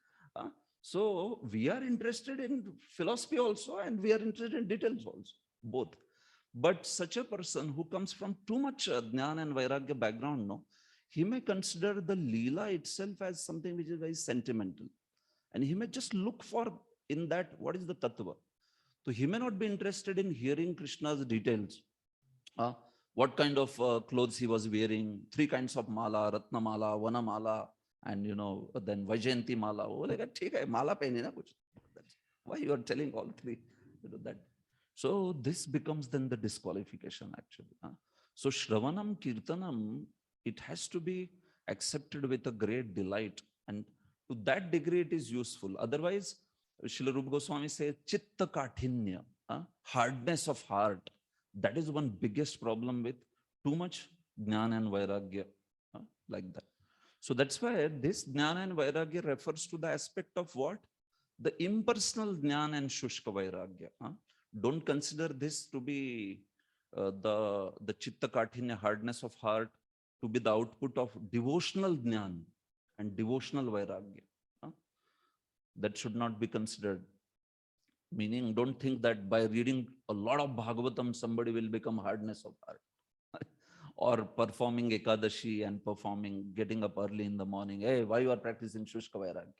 Speaker 1: So we are interested in philosophy also, and we are interested in details also, both. But such a person who comes from too much jnana and vairagya background, no, he may consider the leela itself as something which is very sentimental. And he may just look for in that, what is the tattva? So he may not be interested in hearing Krishna's details. What kind of clothes he was wearing, 3 kinds of mala, ratna mala, vana mala, and then Vajayanti mala. Oh, like, "Theek hai, mala pehne na kuch." That's why you are telling all 3. That. So this becomes then the disqualification actually. So Shravanam Kirtanam, it has to be accepted with a great delight, and to that degree it is useful. Otherwise, Srila Rupa Goswami says, Chitta Kathinya, hardness of heart. That is one biggest problem with too much jnana and vairagya, like that. So that's why this jnana and vairagya refers to the aspect of what? The impersonal jnana and shushka vairagya. Don't consider this to be the chitta kaఠిన్య, hardness of heart, to be the output of devotional jnana and devotional vairagya. That should not be considered. Meaning, don't think that by reading a lot of Bhagavatam, somebody will become hardness of heart. Or performing Ekadashi and getting up early in the morning. Hey, why you are practicing Shushka Vairagya?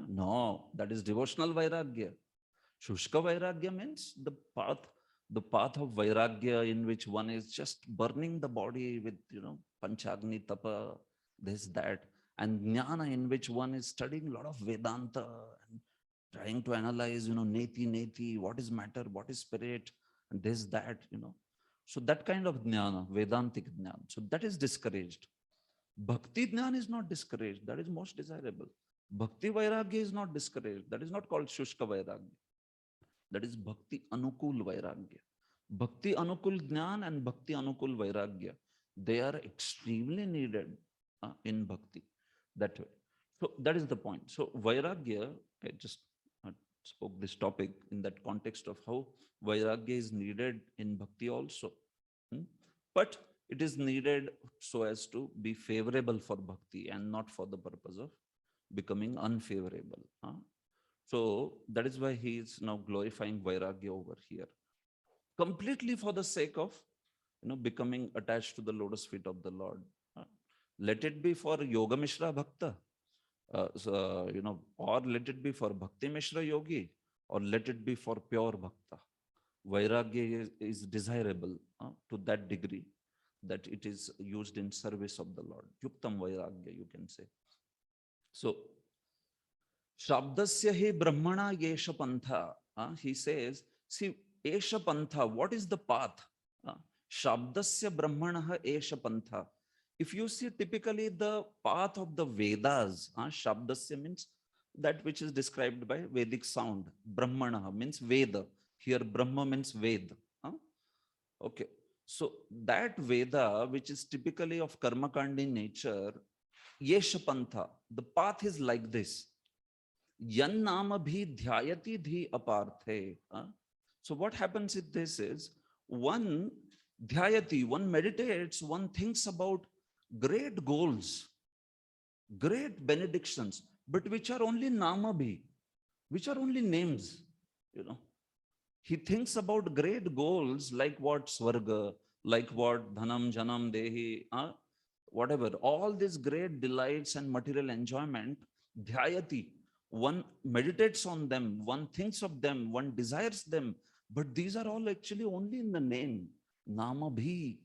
Speaker 1: No, that is devotional Vairagya. Shushka Vairagya means the path of Vairagya in which one is just burning the body with, Panchagni, Tapa, this, that. And Jnana in which one is studying a lot of Vedanta and trying to analyze, neti, what is matter, what is spirit, and this, that, So that kind of jnana, Vedantic jnana, so that is discouraged. Bhakti jnana is not discouraged, that is most desirable. Bhakti vairagya is not discouraged, that is not called Shushka Vairagya. That is Bhakti Anukul Vairagya. Bhakti Anukul jnana and Bhakti Anukul Vairagya, they are extremely needed in Bhakti, that way. So that is the point. So Vairagya, I just spoke this topic in that context of how Vairagya is needed in Bhakti also. But it is needed so as to be favorable for Bhakti and not for the purpose of becoming unfavorable. So that is why he is now glorifying Vairagya over here. Completely for the sake of becoming attached to the lotus feet of the Lord. Let it be for Yoga Mishra Bhakta. Or let it be for Bhakti Mishra Yogi, or let it be for pure Bhakta. Vairagya is desirable to that degree that it is used in service of the Lord. Yuktam Vairagya, you can say. So, Shabdasya hi Brahmana Yesha Pantha. He says, see, Esha Pantha, what is the path? Shabdasya Brahmana Esha Pantha. If you see typically the path of the Vedas, Shabdasya means that which is described by Vedic sound. Brahmana means Veda. Here Brahma means Ved. Okay. So that Veda, which is typically of Karmakandi nature, Yesha Pantha, the path is like this. Yan nama bhi dhyayati dhi aparthe. So what happens with this is, one dhyayati, one meditates, one thinks about great goals, great benedictions, but which are only namabhi, which are only names, He thinks about great goals like what Swarga, like what Dhanam, Janam, Dehi, whatever, all these great delights and material enjoyment, dhyayati, one meditates on them, one thinks of them, one desires them, but these are all actually only in the name, namabhi.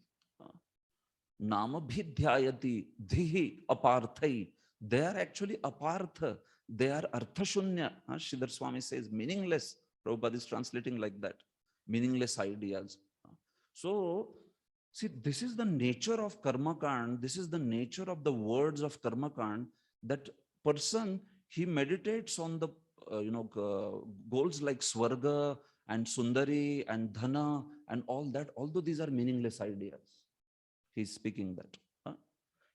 Speaker 1: Namabhidhyayati dhihi aparthai. They are actually apartha. They are arthashunya. Sridhar Swami says meaningless. Prabhupada is translating like that. Meaningless ideas. So, see, this is the nature of karma kand. This is the nature of the words of karma kand. That person, he meditates on the goals like Swarga and Sundari and Dhana and all that, although these are meaningless ideas. He's speaking that.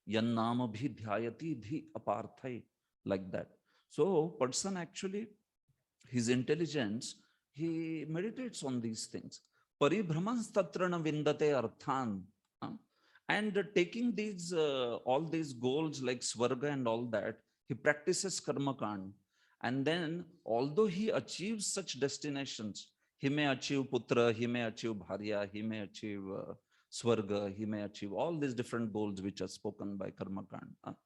Speaker 1: Yan nama bhi dhyayati dhi aparthai, like that. So person actually, his intelligence, he meditates on these things. Paribhramans tatrana vindate arthan. And taking these, all these goals like Swarga and all that, he practices karma kand. And then, although he achieves such destinations, he may achieve putra, he may achieve bharya, he may achieve Swarga, he may achieve all these different goals which are spoken by karma kand.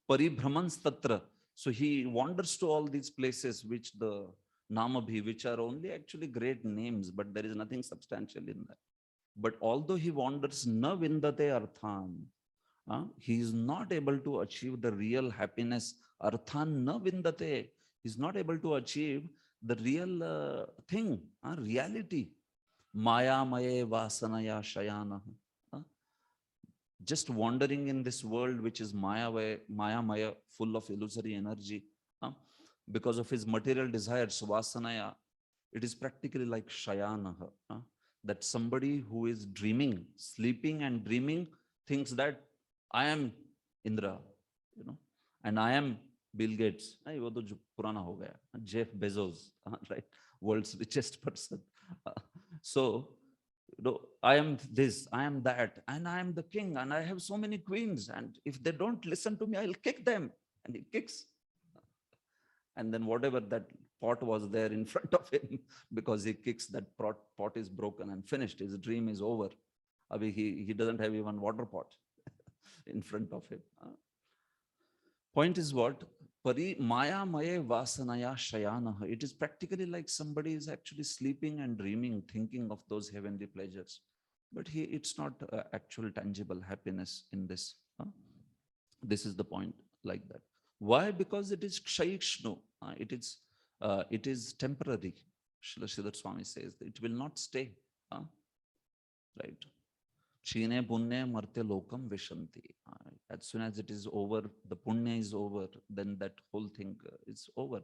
Speaker 1: Paribhramans tatra. So he wanders to all these places which the namabhi, which are only actually great names, but there is nothing substantial in that. But although he wanders na vindate arthan, he is not able to achieve the real happiness. Arthan na vindate. He's not able to achieve the real thing, reality. Maya maye vasanaya shayana. Just wandering in this world which is maya maya, full of illusory energy. Because of his material desires, vasanaya, it is practically like shayana. That somebody who is dreaming, sleeping and dreaming, thinks that I am Indra, and I am Bill Gates. वो तो पुराना हो गया. Jeff Bezos, right? World's richest person. So, I am this, I am that, and I am the king, and I have so many queens, and if they don't listen to me, I'll kick them. And he kicks. And then whatever that pot was there in front of him, because he kicks, that pot is broken and finished. His dream is over. He doesn't have even water pot in front of him. Point is what? Pari maya maye vasanaya shayana. It is practically like somebody is actually sleeping and dreaming, thinking of those heavenly pleasures. But it's not actual tangible happiness in this. This is the point, like that. Why? Because it is kshayikshnu. It is temporary. Srila Sridhar Swami says that it will not stay. Right? Chine punya marte lokam vishanti. As soon as it is over, the punya is over, then that whole thing is over.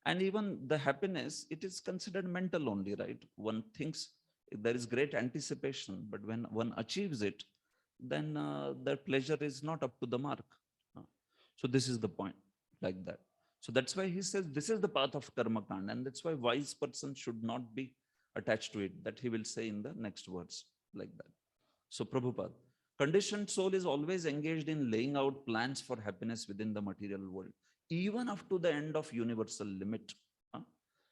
Speaker 1: And even the happiness, it is considered mental only, right? One thinks there is great anticipation, but when one achieves it, then the pleasure is not up to the mark. So this is the point, like that. So that's why he says this is the path of karma kand, and that's why wise person should not be attached to it. That he will say in the next words, like that. So Prabhupada, conditioned soul is always engaged in laying out plans for happiness within the material world, even up to the end of universal limit.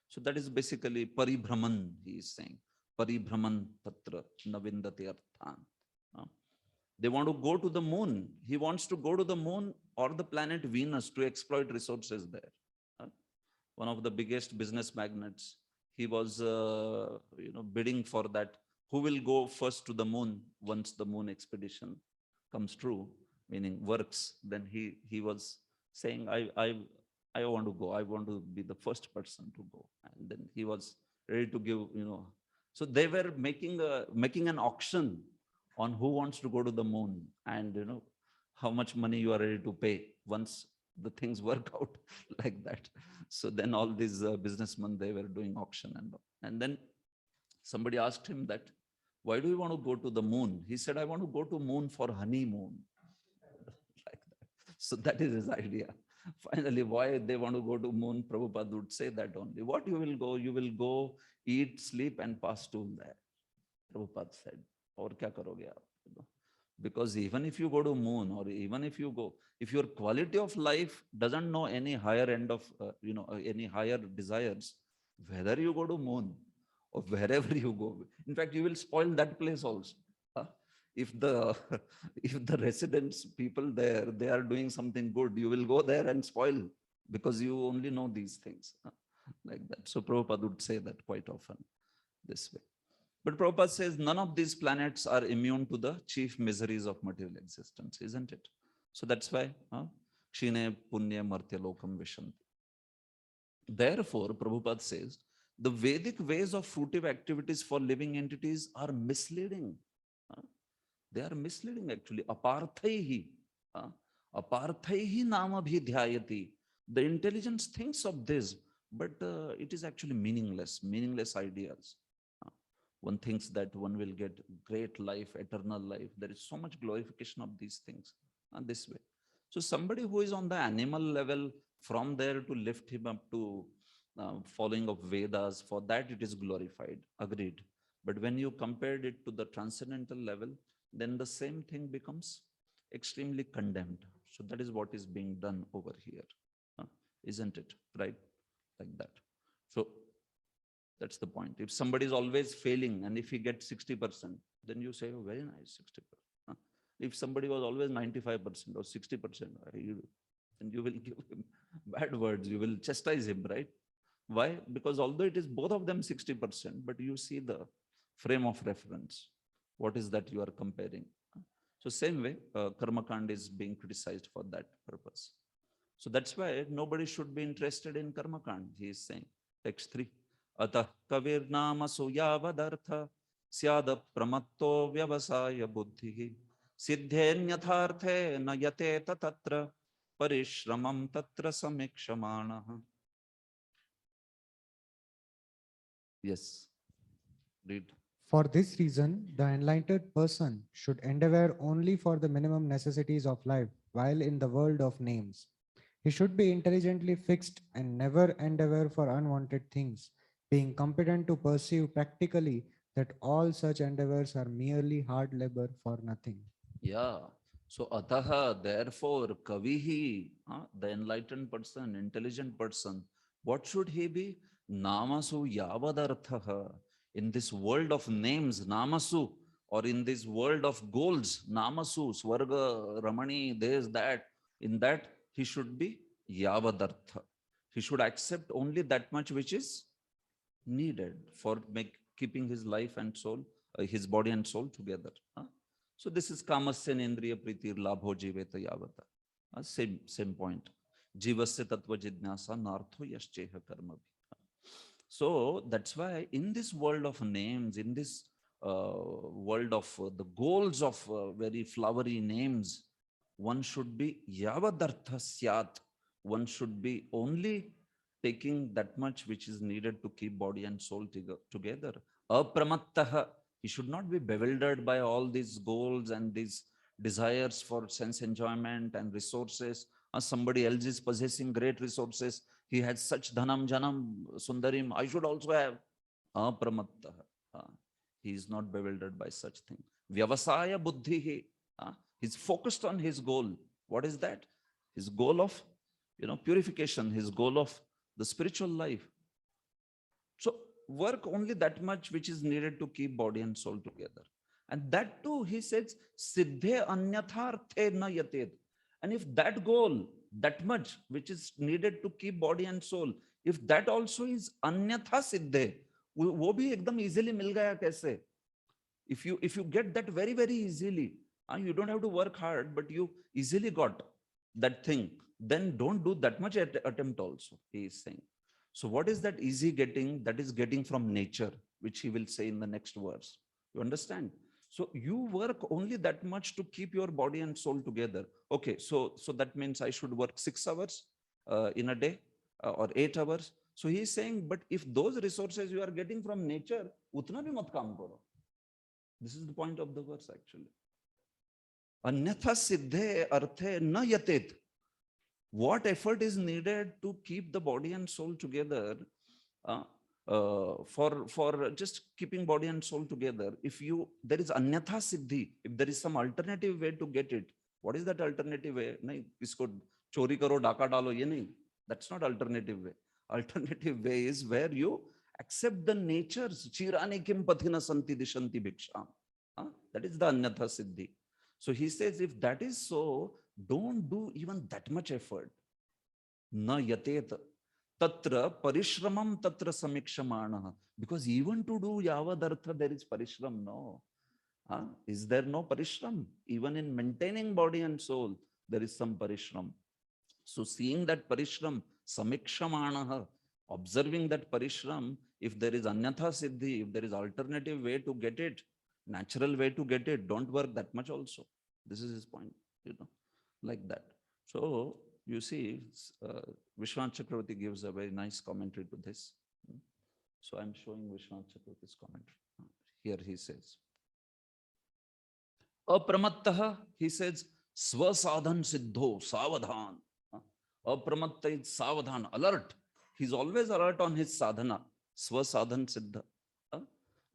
Speaker 1: So that is basically paribhraman, he is saying. Paribhraman tatra navindate arthan. They want to go to the moon. He wants to go to the moon or the planet Venus to exploit resources there. One of the biggest business magnates, he was bidding for that. Who will go first to the moon once the moon expedition comes true, meaning works? Then he was saying, I want to go. I want to be the first person to go. And then he was ready to give, So they were making an auction on who wants to go to the moon, and how much money you are ready to pay once the things work out, like that. So then all these businessmen, they were doing auction and then somebody asked him that, why do you want to go to the moon? He said, I want to go to moon for honeymoon. Like that. So that is his idea. Finally, why they want to go to moon, Prabhupada would say that only. What you will go, eat, sleep, and pass stool there. Prabhupada said, or kya karoge aap? Because even if you go to moon, or even if your quality of life doesn't know any higher end of, any higher desires, whether you go to moon or wherever you go, in fact, you will spoil that place also. If the if the residents, people there, they are doing something good, you will go there and spoil, because you only know these things, like that. So Prabhupada would say that quite often this way. But Prabhupada says none of these planets are immune to the chief miseries of material existence, isn't it? So that's why Kshine Punya Martya Lokam Vishanti. Therefore, Prabhupada says the Vedic ways of fruitive activities for living entities are misleading. They are misleading actually. Aparthaihi. Aparthaihi nama bhi dhyayati. The intelligence thinks of this, but it is actually meaningless ideas. One thinks that one will get great life, eternal life. There is so much glorification of these things this way. So somebody who is on the animal level, from there to lift him up to following of Vedas, for that it is glorified, agreed. But when you compared it to the transcendental level, then the same thing becomes extremely condemned. So that is what is being done over here, isn't it? Right? Like that. So that's the point. If somebody is always failing and if he gets 60%, then you say, oh, very nice, 60%. If somebody was always 95% or 60%, then you will give him bad words. You will chastise him, right? Why? Because although it is both of them 60%, but you see the frame of reference. What is that you are comparing? So same way, Karma Kand is being criticized for that purpose. So that's why nobody should be interested in Karma Kand, he is saying. Text 3. Atah kavir nama suyavadartha syada pramatto vyavasaya buddhihi siddhenyatharthe na yate tatra parishramam tatra samikshamanaha. Yes, read.
Speaker 4: For this reason, the enlightened person should endeavor only for the minimum necessities of life while in the world of names. He should be intelligently fixed and never endeavor for unwanted things, being competent to pursue practically that all such endeavors are merely hard labor for nothing.
Speaker 1: Yeah. So ataha, therefore, kavihi, the enlightened person, intelligent person, what should he be? Namasu yavadarthaha. In this world of names, namasu, or in this world of goals, namasu, swarga, ramani, this, that, in that he should be yavadartha. He should accept only that much which is needed for keeping his life and soul, his body and soul together. So this is kamasya nendriya pritir labho jiveta yavata. Same point. Jivasya tattva jidnasa nartho yascheha karma. So that's why in this world of names, in this world of the goals of very flowery names, one should be yavadartha syat. One should be only taking that much which is needed to keep body and soul together. Apramattaha. He should not be bewildered by all these goals and these desires for sense enjoyment and resources. Somebody else is possessing great resources. He has such dhanam, janam, sundarim. I should also have. Apramattaha. He is not bewildered by such thing. Vyavasaya buddhihi. He's focused on his goal. What is that? His goal of, purification, his goal of the spiritual life. So work only that much which is needed to keep body and soul together. And that too, he says, siddhe anyatharthe na yated. And if that goal, that much which is needed to keep body and soul, if that also is anyatha siddhe, wo bhi ekdam easily mil gaya kaise? If you get that very, very easily, you don't have to work hard, but you easily got that thing, then don't do that much attempt also, he is saying. So what is that easy getting? That is getting from nature, which he will say in the next verse. You understand? So you work only that much to keep your body and soul together. Okay, so that means I should work 6 hours in a day or 8 hours. So he is saying, but if those resources you are getting from nature, utna bhi mat kaam karo. This is the point of the verse actually. Anyatha siddhe arthe na yatet. What effort is needed to keep the body and soul together, for just keeping body and soul together? If there is anyatha siddhi, if there is some alternative way to get it, what is that alternative way? Nahi, isko chori karo, daka dalo, ye nahi. That's not alternative way. Alternative way is where you accept the natures. Chirani kim pathina santi dishanti bhiksham. That is the anyatha siddhi. So he says, if that is so, don't do even that much effort. Na yatet tatra parishramam tatra samikshamana. Because even to do yavadartha, there is parishram, no. Is there no parishram? Even in maintaining body and soul, there is some parishram. So seeing that parishram, samikshamana, observing that parishram, if there is anyatha siddhi, if there is alternative way to get it, natural way to get it, don't work that much also. This is his point, like that. So you see, Vishwanath Chakravarti gives a very nice commentary to this. So I'm showing Vishwanath Chakravarti's commentary. Here he says, Apramattaha, he says, swasadhan siddho, savadhan. Apramatta is savadhan, alert. He's always alert on his sadhana, swasadhan siddha,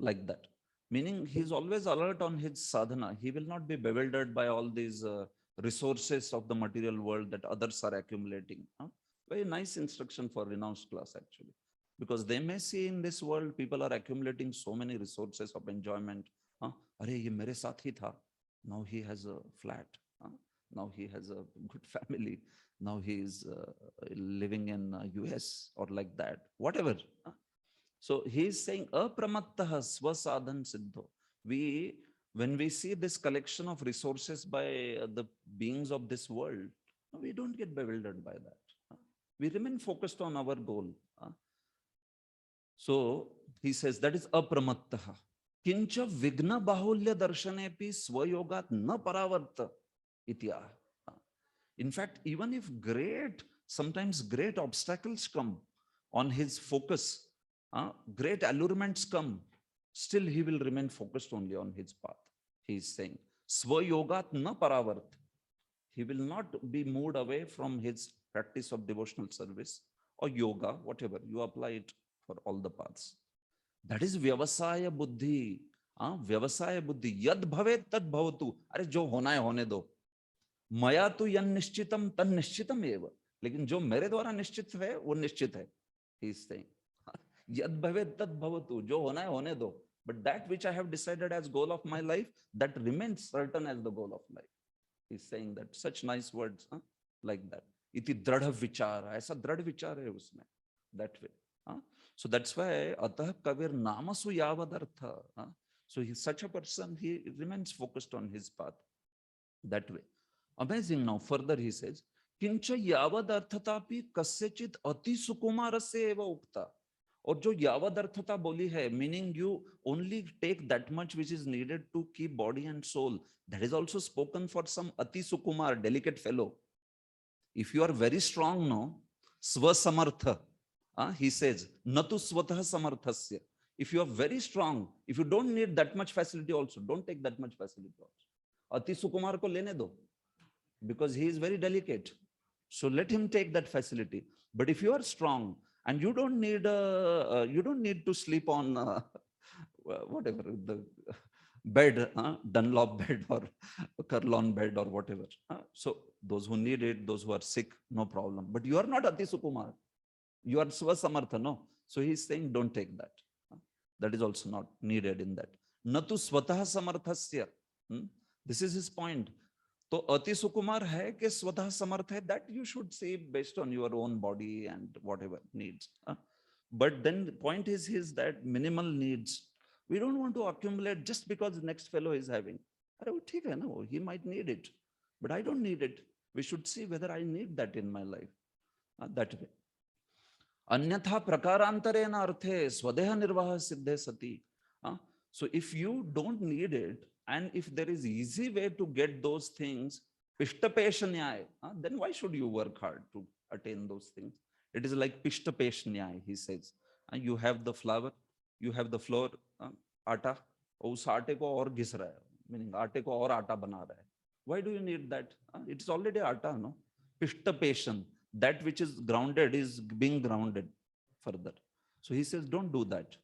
Speaker 1: like that. Meaning he's always alert on his sadhana. He will not be bewildered by all these resources of the material world that others are accumulating. Very nice instruction for renounced class actually. Because they may see in this world, people are accumulating so many resources of enjoyment. Are ye mere saath hi tha. Now he has a flat. Now he has a good family. Now he is living in US or like that, whatever. So he is saying, apramattaha swasadhan siddho. When we see this collection of resources by the beings of this world, we don't get bewildered by that. We remain focused on our goal. So he says that is apramattaha. Kincha vigna bahulya darshanepi swayogat na paravarta itya. In fact, even if sometimes great obstacles come on his focus, great allurements come, still he will remain focused only on his path. He is saying, Swayogat na paravart. He will not be moved away from his practice of devotional service or yoga, whatever. You apply it for all the paths. That is vyavasaya buddhi. व्यवसाय बुद्धि यद भवे तद भवतु. अरे जो होना है होने दो. मया तो यन निश्चितम तन निश्चितम एव. लेकिन जो मेरे द्वारा निश्चित है वो निश्चित है. He is saying यद भवे तद भवतु. जो होना है होने दो. But that which I have decided as goal of my life, that remains certain as the goal of life. He is saying that such nice words, like that. इति दृढ़ विचार. ऐसा दृढ़ विचार है उसमें. That way. So that's why atah kavir namasu yavadartha. So he's such a person, he remains focused on his path that way. Amazing. Now further he says, किंच यावदर्थतापि कस्यचित अति सुकुमारस्य एव उक्ता. और जो यावदर्थता बोली है, meaning you only take that much which is needed to keep body and soul, that is also spoken for some ati sukumar, delicate fellow. If you are very strong, no, swasamartha, he says, natu swatah samarthasya. If you are very strong, if you don't need that much facility also, don't take that much facility also. Ati sukumar ko lene do, because he is very delicate. So let him take that facility. But if you are strong and you don't need to sleep on whatever the bed, Dunlop bed or Kurlon bed or whatever. So those who need it, those who are sick, no problem. But you are not Ati Sukumar. You are Swasamartha, no. So he's saying, don't take that. That is also not needed in that. Natu Swatah Samarthasya. This is his point. तो अति सुकुमार है कि स्वतः समर्थ है, that you should say based on your own body and whatever needs. But then the point is his that minimal needs. We don't want to accumulate just because the next fellow is having. ठीक है ना, he might need it, but I don't need it. We should see whether I need that in my life. That way. Anyatha prakarantarena arthe swadeha nirvaha siddhe sati. So if you don't need it, and if there is easy way to get those things, pishtapeshanyai, then why should you work hard to attain those things? It is like pishtapeshanyai, he says. You have the flour, you have the flour, atta, us aate ko aur घिस रहा है, meaning aate ko aur atta bana raha hai. Why do you need that? It is already atta, no? Pishtapeshan, that which is grounded is being grounded further. So he says, don't do that.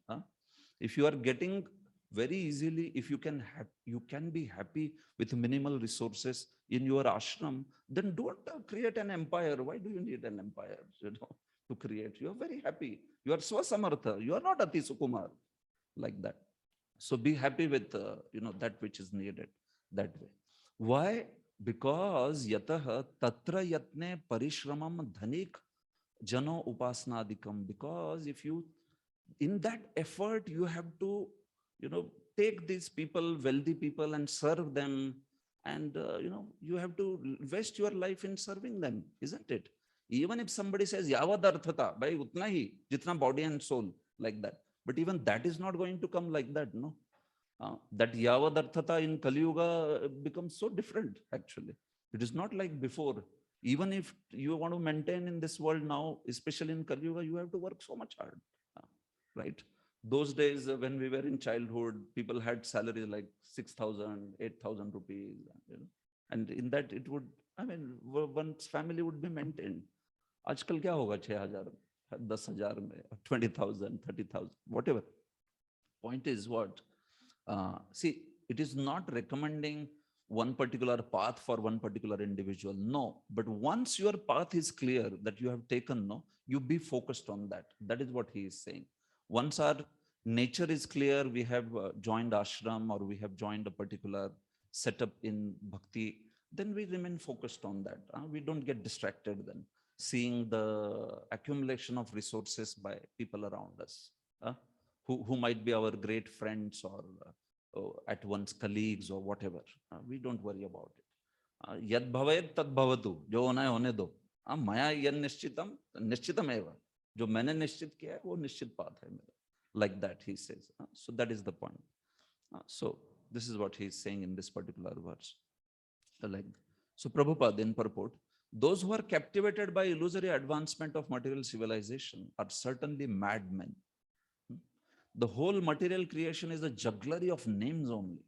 Speaker 1: If you are getting very easily, if you can be happy with minimal resources in your ashram, then don't create an empire. Why do you need an empire, to create? You are very happy. You are swasamartha. You are not Ati Sukumar, like that. So be happy with that which is needed that way. Why? Because yatah tatra yatne parishramam dhanik jano upasnadikam. Because if you, in that effort, you have to take these people, wealthy people, and serve them. And, you have to waste your life in serving them, isn't it? Even if somebody says, yavadarthata, by utna hi, jitna body and soul, like that. But even that is not going to come like that, no? That yavadarthata in Kali Yuga becomes so different, actually. It is not like before. Even if you want to maintain in this world now, especially in Kali Yuga, you have to work so much hard, right? Those days when we were in childhood, people had salaries like 6,000, 8,000 rupees, and in that it would, one's family would be maintained. Aajkal kya hoga 6,000, 10,000, 20,000, 30,000, whatever. Point is what? See, it is not recommending one particular path for one particular individual. No, but once your path is clear that you have taken, no, you be focused on that. That is what he is saying. Once our nature is clear, we have joined ashram or we have joined a particular setup in bhakti, then we remain focused on that. We don't get distracted then, seeing the accumulation of resources by people around us, who might be our great friends or at once colleagues or whatever. We don't worry about it. Yad bhavayat tad bhavatu, jo hona hai hone do. Maya yan nishchitam, nishchitam eva. जो मैंने निश्चित किया है वो निश्चित बात है मेरा, like that he says. So that is the point. So this is what he is saying in this particular verse. Like, so Prabhupada in purport, those who are captivated by illusory advancement of material civilization are certainly madmen. The whole material creation is a jugglery of names only,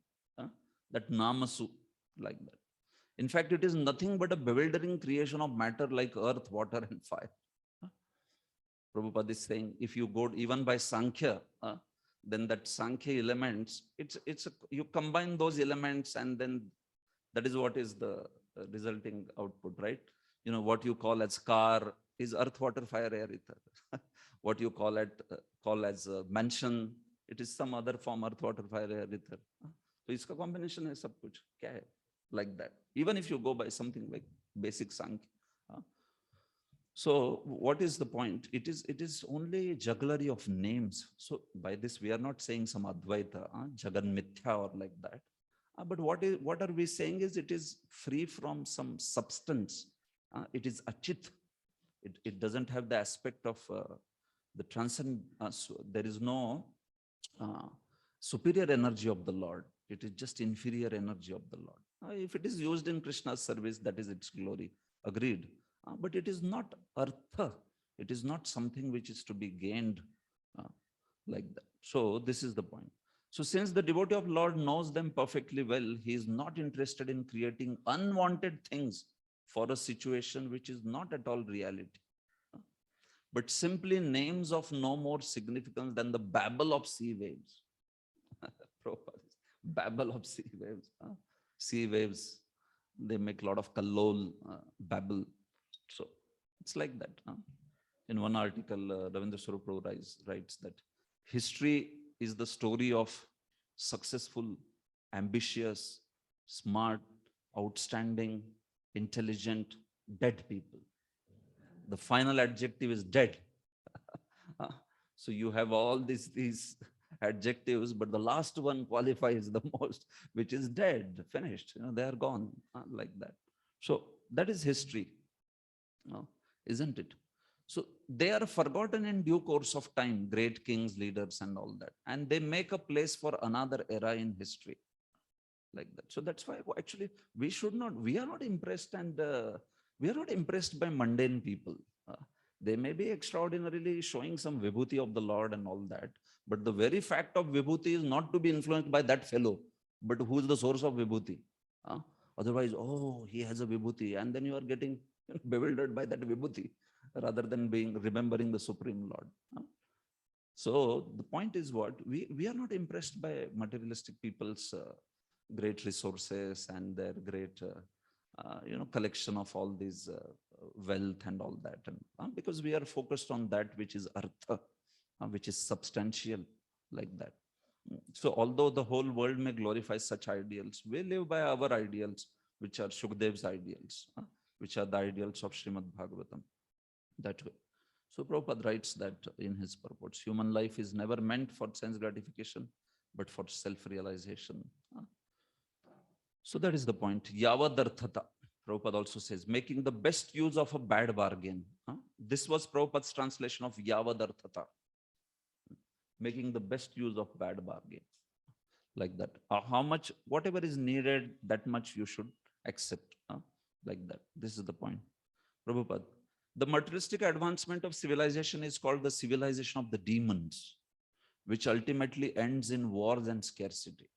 Speaker 1: that namasu, like that. In fact, it is nothing but a bewildering creation of matter like earth, water, and fire. Prabhupada is saying, if you go even by Sankhya, then that Sankhya elements, you combine those elements, and then that is what is the resulting output, right? What you call as car is earth, water, fire, air, ether. What you call as mansion, it is some other form, earth, water, fire, air, ether. So iska combination hai sab kuch. Kya hai? Like that. Even if you go by something like basic Sankhya. So what is the point? It is only jugglery of names. So by this, we are not saying some Advaita, Jagan Mithya or like that. But what are we saying is it is free from some substance. It is achit. It doesn't have the aspect of the transcend. So there is no superior energy of the Lord. It is just inferior energy of the Lord. If it is used in Krishna's service, that is its glory. Agreed. But it is not artha. It is not something which is to be gained like that. So this is the point. So since the devotee of Lord knows them perfectly well, he is not interested in creating unwanted things for a situation which is not at all reality, but simply names of no more significance than the babble of sea waves. Babble of sea waves. Sea waves, they make a lot of kallol, babble. So it's like that. In one article, Ravindra Swarup writes that history is the story of successful, ambitious, smart, outstanding, intelligent, dead people. The final adjective is dead. So you have all these adjectives, but the last one qualifies the most, which is dead, finished. They are gone, like that. So that is history, isn't it? So they are forgotten in due course of time, great kings, leaders, and all that. And they make a place for another era in history, like that. So that's why actually we are not impressed, and we are not impressed by mundane people. They may be extraordinarily showing some vibhuti of the Lord and all that, but the very fact of vibhuti is not to be influenced by that fellow, but who is the source of vibhuti. Otherwise, oh, he has a vibhuti, and then you are getting bewildered by that vibhuti rather than remembering the Supreme Lord. So the point is what? We are not impressed by materialistic people's great resources and their great collection of all these wealth and all that, and because we are focused on that which is artha, which is substantial, like that. So although the whole world may glorify such ideals, we live by our ideals, which are Shukadev's ideals, which are the ideals of Srimad Bhagavatam, that way. So Prabhupada writes that in his purports, human life is never meant for sense gratification, but for self-realization. So that is the point. Yavadarthata. Prabhupada also says, making the best use of a bad bargain. This was Prabhupada's translation of Yavadarthata. Making the best use of bad bargain. Like that. How much, whatever is needed, that much you should accept. Like that. This is the point. Prabhupada. The materialistic advancement of civilization is called the civilization of the demons, which ultimately ends in wars and scarcity.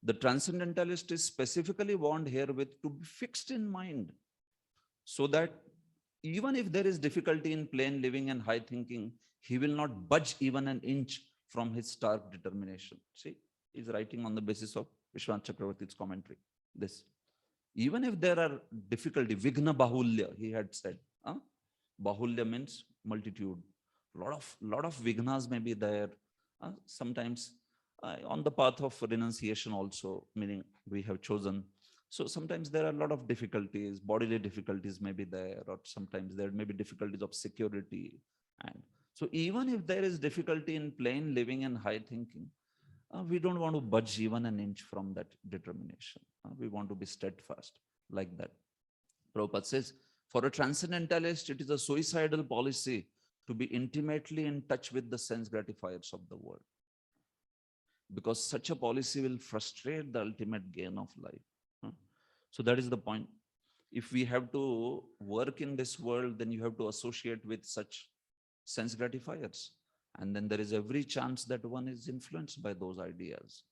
Speaker 1: The transcendentalist is specifically warned here with to be fixed in mind, so that even if there is difficulty in plain living and high thinking, he will not budge even an inch from his stark determination. See, he's writing on the basis of Vishwanath Chakravarti's commentary. This, even if there are difficulty, Vigna Bahulya, he had said. Bahulya means multitude. Lot of vignas may be there. Sometimes on the path of renunciation also, meaning we have chosen. So sometimes there are a lot of difficulties, bodily difficulties may be there, or sometimes there may be difficulties of security. And so even if there is difficulty in plain living and high thinking, we don't want to budge even an inch from that determination. We want to be steadfast, like that. Prabhupada says, for a transcendentalist, it is a suicidal policy to be intimately in touch with the sense gratifiers of the world, because such a policy will frustrate the ultimate gain of life. So that is the point. If we have to work in this world, then you have to associate with such sense gratifiers. And then there is every chance that one is influenced by those ideas.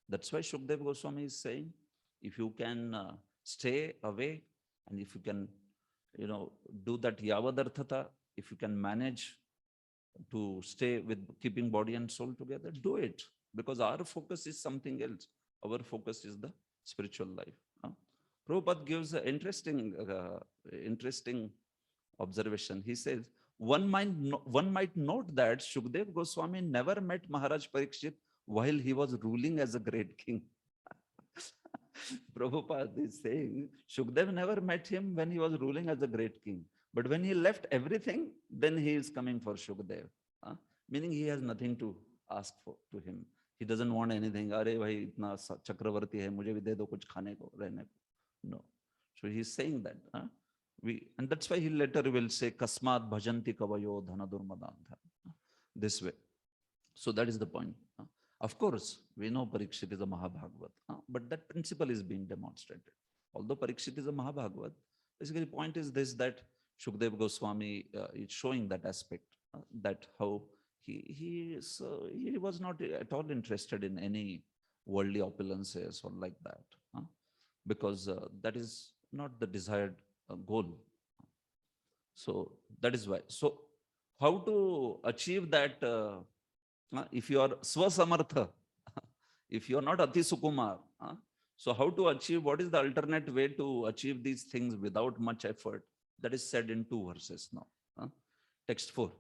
Speaker 1: That's why Shukdev Goswami is saying, if you can stay away, and if you can do that yavadarthata, if you can manage to stay with keeping body and soul together, do it. Because our focus is something else. Our focus is the spiritual life. Prabhupada gives an interesting observation. He says, one might note that Shukdev Goswami never met Maharaj Parikshit while he was ruling as a great king. Prabhupada is saying Shukdev never met him when he was ruling as a great king. But when he left everything, then he is coming for Shukdev. Meaning he has nothing to ask for to him. He doesn't want anything. Are bhai itna chakravarti hai, mujhe bhi de do kuch khane ko, rehne ko. No. So he's saying that. And that's why he later will say Kasmat Bhajanti Kavayo Dhanadurmadantha. This way. So that is the point. Of course, we know Parikshit is a Mahabhagavat, but that principle is being demonstrated. Although Parikshit is a Mahabhagavat, basically the point is this, that Shukdev Goswami is showing that aspect, that how he was not at all interested in any worldly opulences or like that, because that is not the desired goal. So that is why. So how to achieve that? If you are Swasamartha, if you are not Ati Sukumar, so how to achieve, what is the alternate way to achieve these things without much effort? That is said in 2 verses now. Text 4.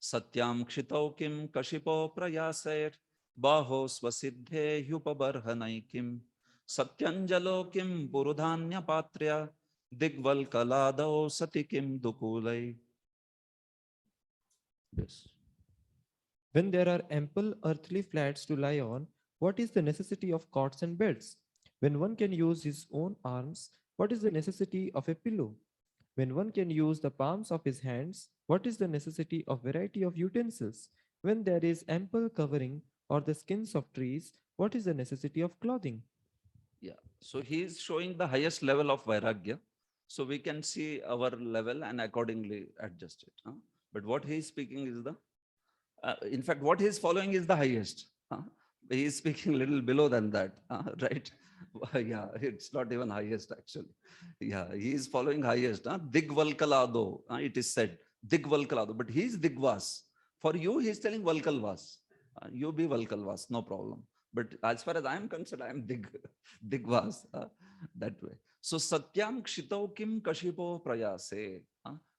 Speaker 1: Satyam kshitau kim kashipo prayaser baho swasiddhe hyupabarhanai kim satyanjalo kim purudhanya patrya digval kalado sati kim dukulai. Yes.
Speaker 5: When there are ample earthly flats to lie on, what is the necessity of cots and beds? When one can use his own arms, what is the necessity of a pillow? When one can use the palms of his hands, what is the necessity of variety of utensils? When there is ample covering or the skins of trees, what is the necessity of clothing?
Speaker 1: Yeah. So he is showing the highest level of Vairagya. So we can see our level and accordingly adjust it. But what he is speaking is the, in fact, what he is following is the highest. He is speaking a little below than that, right? Yeah, it's not even highest actually. Yeah, he is following highest. Digvalkalado, it is said. Digvalkalado, but he is Digvas. For you, he is telling Valkalvas. You be Valkalvas, no problem. But as far as I am concerned, I am Digvas, that way. So Satyam Kshitau Kim Kashipo Prayase.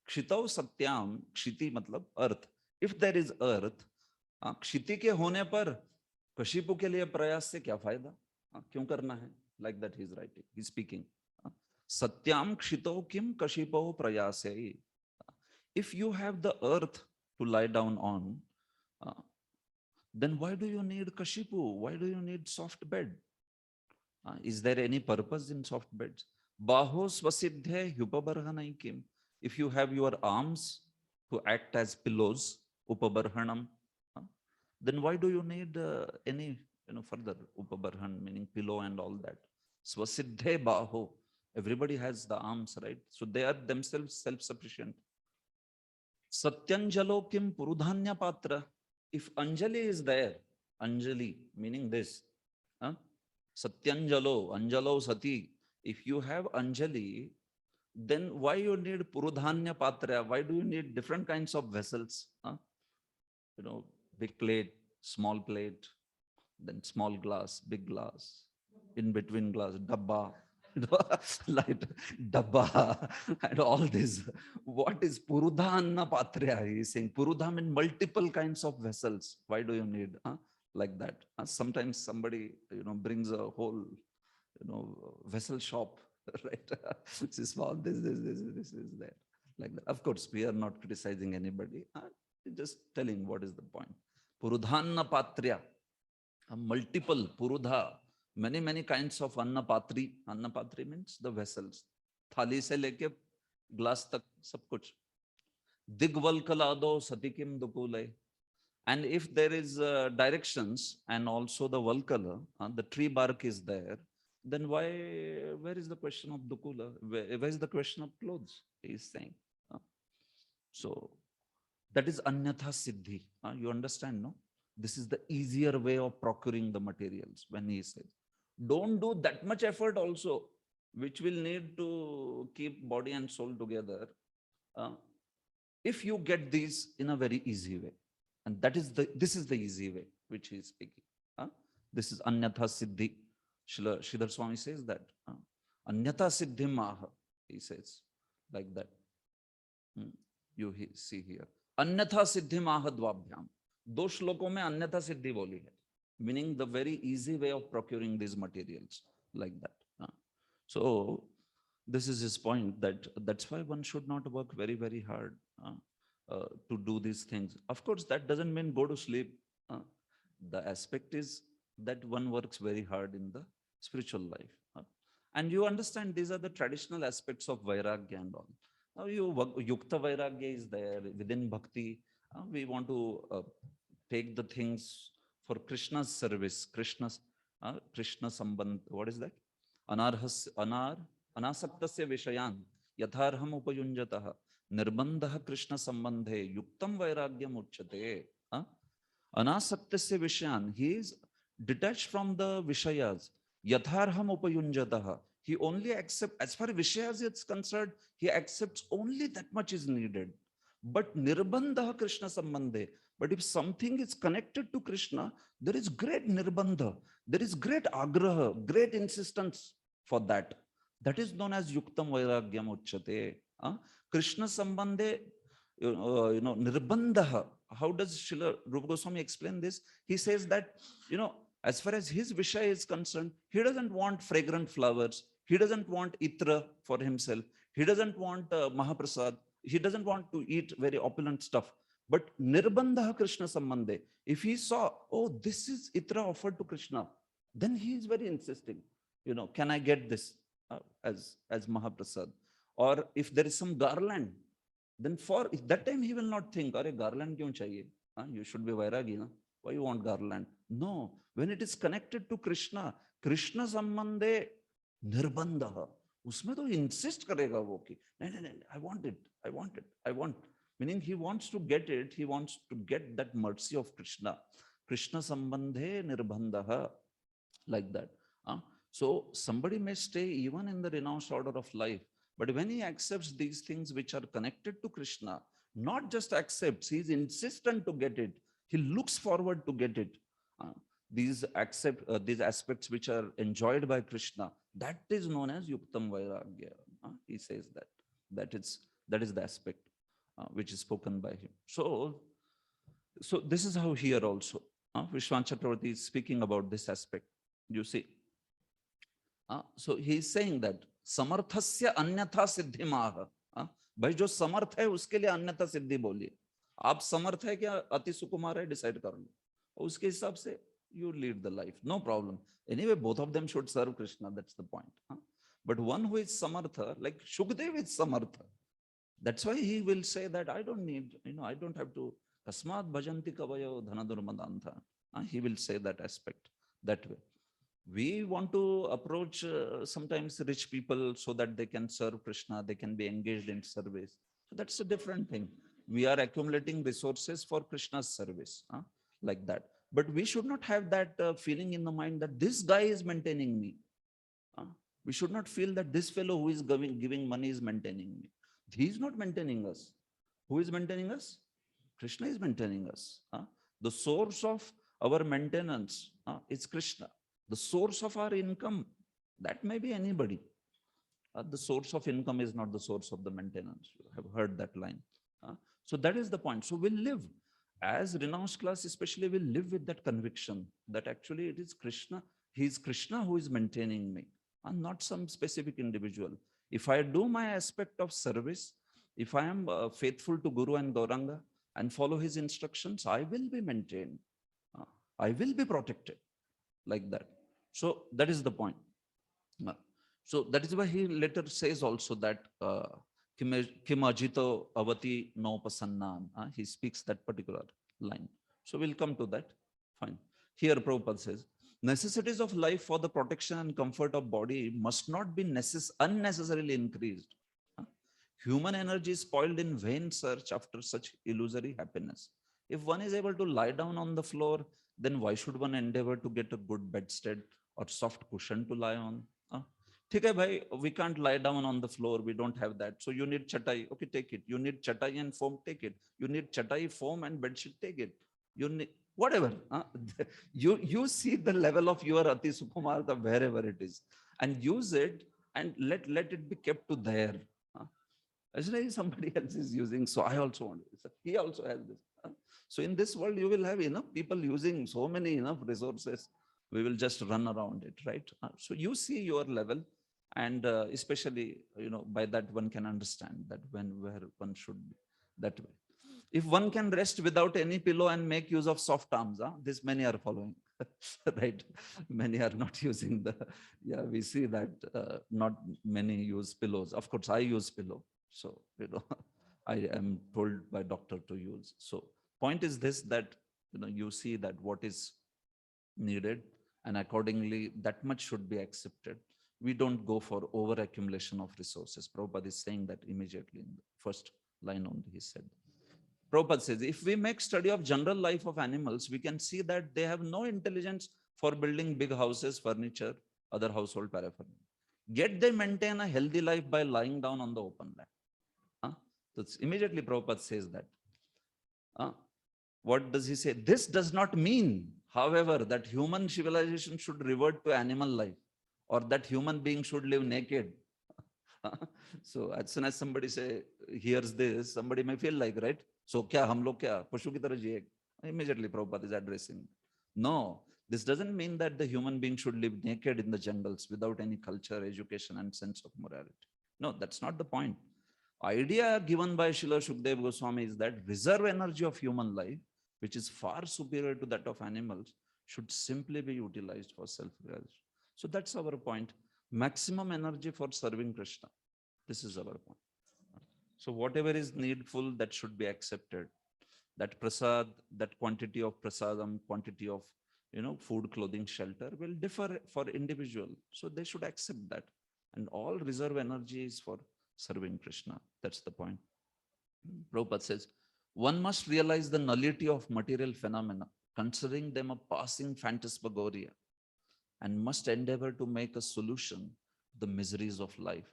Speaker 1: Kshitau Satyam, Kshiti matlab earth. If there is earth, Kshitiz के होने पर कशिपु के लिए प्रयास से क्या फायदा, क्यों करना है? Like that he is writing, he is speaking. Satyam kshito kim kashipo prayase. If you have the earth to lie down on, then why do you need kashipu? Why do you need soft bed? Is there any purpose in soft beds? Baho swasiddhe hyupabarhanai kim. If you have your arms to act as pillows, upabarhanam, then why do you need any further upabarhan, meaning pillow and all that? Swasiddhe baho. Everybody has the arms, right? So they are themselves self-sufficient. Satyanjalo kim purudhanya patra. If Anjali is there, Anjali, meaning this, Satyanjalo, Anjalo Sati. If you have Anjali, then why you need Purudhanya Patra? Why do you need different kinds of vessels? Big plate, small plate, then small glass, big glass, in between glass, dabba, light dabba, and all this. What is Purudhana Patra? He is saying Purudha means multiple kinds of vessels. Why do you need like that? Sometimes somebody brings a whole vessel shop, right? This is small, this is there, like that. Of course, we are not criticizing anybody. Just telling what is the point. Purudhana Patrya, multiple Purudha, many kinds of Annapatri. Annapatri means the vessels. Thali se leke glass tak sab kuch. Digvalkalado satikim dukulai. And if there is directions and also the valkala, the tree bark is there, then where is the question of dukula? Where is the question of clothes? He is saying. So that is anyatha siddhi. You understand, no? This is the easier way of procuring the materials. When he says, don't do that much effort also, which will need to keep body and soul together. If you get these in a very easy way. And this is the easy way which he is speaking. This is Anyatha Siddhi. Sridhar Swami says that. Anyatha Siddhi Maha, he says, like that. You see here. Anyatha Siddhi Maha Dvabhyam. दो श्लोकों में अन्यथा सिद्धि बोली है, meaning the very easy way of procuring these materials, like that. So this is his point, that that's why one should not work very, very hard to do these things. Of course, that doesn't mean go to sleep. The aspect is that one works very hard in the spiritual life. And you understand these are the traditional aspects of Vairagya and all. Now Yukta Vairagya is there within Bhakti. We want to take the things for Krishna's service, Krishna Sambandh, what is that? Anasaktasya Vishayan, Yatharham Upayunjataha, Nirbandha Krishna Sambandhe, Yuktam Vairagyam Uchate. Anasaktasya Vishayan, he is detached from the Vishayas, Yatharham Upayunjataha. He only accepts, as far as Vishayas is concerned, he accepts only that much is needed. But Nirbandha Krishna Sambandhe. But if something is connected to Krishna, there is great nirbandha, there is great agraha, great insistence for that. That is known as Yuktam Vairagyam Uchate. Krishna Sambandhe, nirbandha. How does Srila Rupa Goswami explain this? He says that, as far as his Vishaya is concerned, he doesn't want fragrant flowers. He doesn't want itra for himself. He doesn't want Mahaprasad. He doesn't want to eat very opulent stuff. But nirbandha Krishna Sambandhe, if he saw, oh, this is itra offered to Krishna, then he is very insisting, can I get this as Mahaprasad? Or if there is some garland, then for that time he will not think, "Arey, garland kyun chahiye? You should be Vairagi, na? Why you want garland?" No, when it is connected to Krishna, Krishna Sambandhe nirbandha, usme to insist karega wo ki, no, I want it, I want it, I want. Meaning he wants to get it, he wants to get that mercy of Krishna. Krishna Sambandhe nirbandha, like that. So somebody may stay even in the renounced order of life, but when he accepts these things which are connected to Krishna, not just accepts, he is insistent to get it. He looks forward to get it. These aspects which are enjoyed by Krishna, that is known as Yuktam Vairagya. He says that is the aspect which is spoken by him. So this is how here also Vishwan Chakravarti is speaking about this aspect. You see, so he is saying that samarthasya anyatha siddhimaha. भाई जो समर्थ है उसके लिए अन्यथा सिद्धि बोलिए. आप समर्थ है क्या अति सुकुमार है, डिसाइड कर लो, उसके हिसाब से you lead the life, no problem. Anyway, both of them should serve Krishna, that's the point. But one who is samartha, like Shukdev is samartha, that's why he will say that I don't need, I don't have to, kasmat bhajanti kavayo dhanadurmadantha. He will say that aspect that way. We want to approach sometimes rich people so that they can serve Krishna, they can be engaged in service. So that's a different thing. We are accumulating resources for Krishna's service, like that. But we should not have that feeling in the mind that this guy is maintaining me. We should not feel that this fellow who is giving money is maintaining me. He is not maintaining us. Who is maintaining us? Krishna is maintaining us. The source of our maintenance is Krishna. The source of our income, that may be anybody. The source of income is not the source of the maintenance. You have heard that line. So that is the point. So we'll live as renounced class, especially we'll live with that conviction that actually it is Krishna. He is Krishna who is maintaining me and not some specific individual. If I do my aspect of service, if I am faithful to Guru and Gauranga and follow his instructions, I will be maintained. I will be protected, like that. So that is the point. So that is why he later says also that Kim ajito avati no pasannan. He speaks that particular line. So we'll come to that. Fine. Here Prabhupada says, necessities of life for the protection and comfort of body must not be unnecessarily increased. Human energy is spoiled in vain search after such illusory happiness. If one is able to lie down on the floor, then why should one endeavor to get a good bedstead or soft cushion to lie on? Okay, bhai, we can't lie down on the floor. We don't have that. So you need chatai. Okay, take it. You need chatai and foam, take it. You need chatai, foam and bedsheet, take it. whatever. You see the level of your Ati Sukumarta wherever it is, and use it, and let it be kept to there. Actually, somebody else is using, so I also want it. He also has this. So in this world, you will have enough people using so many enough resources. We will just run around it, right? So you see your level, and especially, by that one can understand that where one should be that way. If one can rest without any pillow and make use of soft arms, this many are following, right? Many are not using yeah, we see that not many use pillows. Of course, I use pillow. So, I am told by doctor to use. So point is this, that, you see that what is needed, and accordingly that much should be accepted. We don't go for over accumulation of resources. Prabhupada is saying that immediately in the first line only he said. Prabhupada says, if we make study of general life of animals, we can see that they have no intelligence for building big houses, furniture, other household paraphernalia. Yet they maintain a healthy life by lying down on the open land. So immediately Prabhupada says that. What does he say? This does not mean, however, that human civilization should revert to animal life, or that human beings should live naked. So as soon as somebody hears this, somebody may feel like, right? So kya hum log kya pashu ki tarah jiye? Immediately Prabhupada is addressing. No, this doesn't mean that the human being should live naked in the jungles without any culture, education, and sense of morality. No, that's not the point. Idea given by Srila Shukdev Goswami is that reserve energy of human life, which is far superior to that of animals, should simply be utilized for self-realization. So that's our point. Maximum energy for serving Krishna. This is our point. So whatever is needful, that should be accepted. That prasad, that quantity of prasadam, quantity of food, clothing, shelter will differ for individual. So they should accept that. And all reserve energy is for serving Krishna. That's the point. Prabhupada says, one must realize the nullity of material phenomena, considering them a passing phantasmagoria, and must endeavor to make a solution to the miseries of life.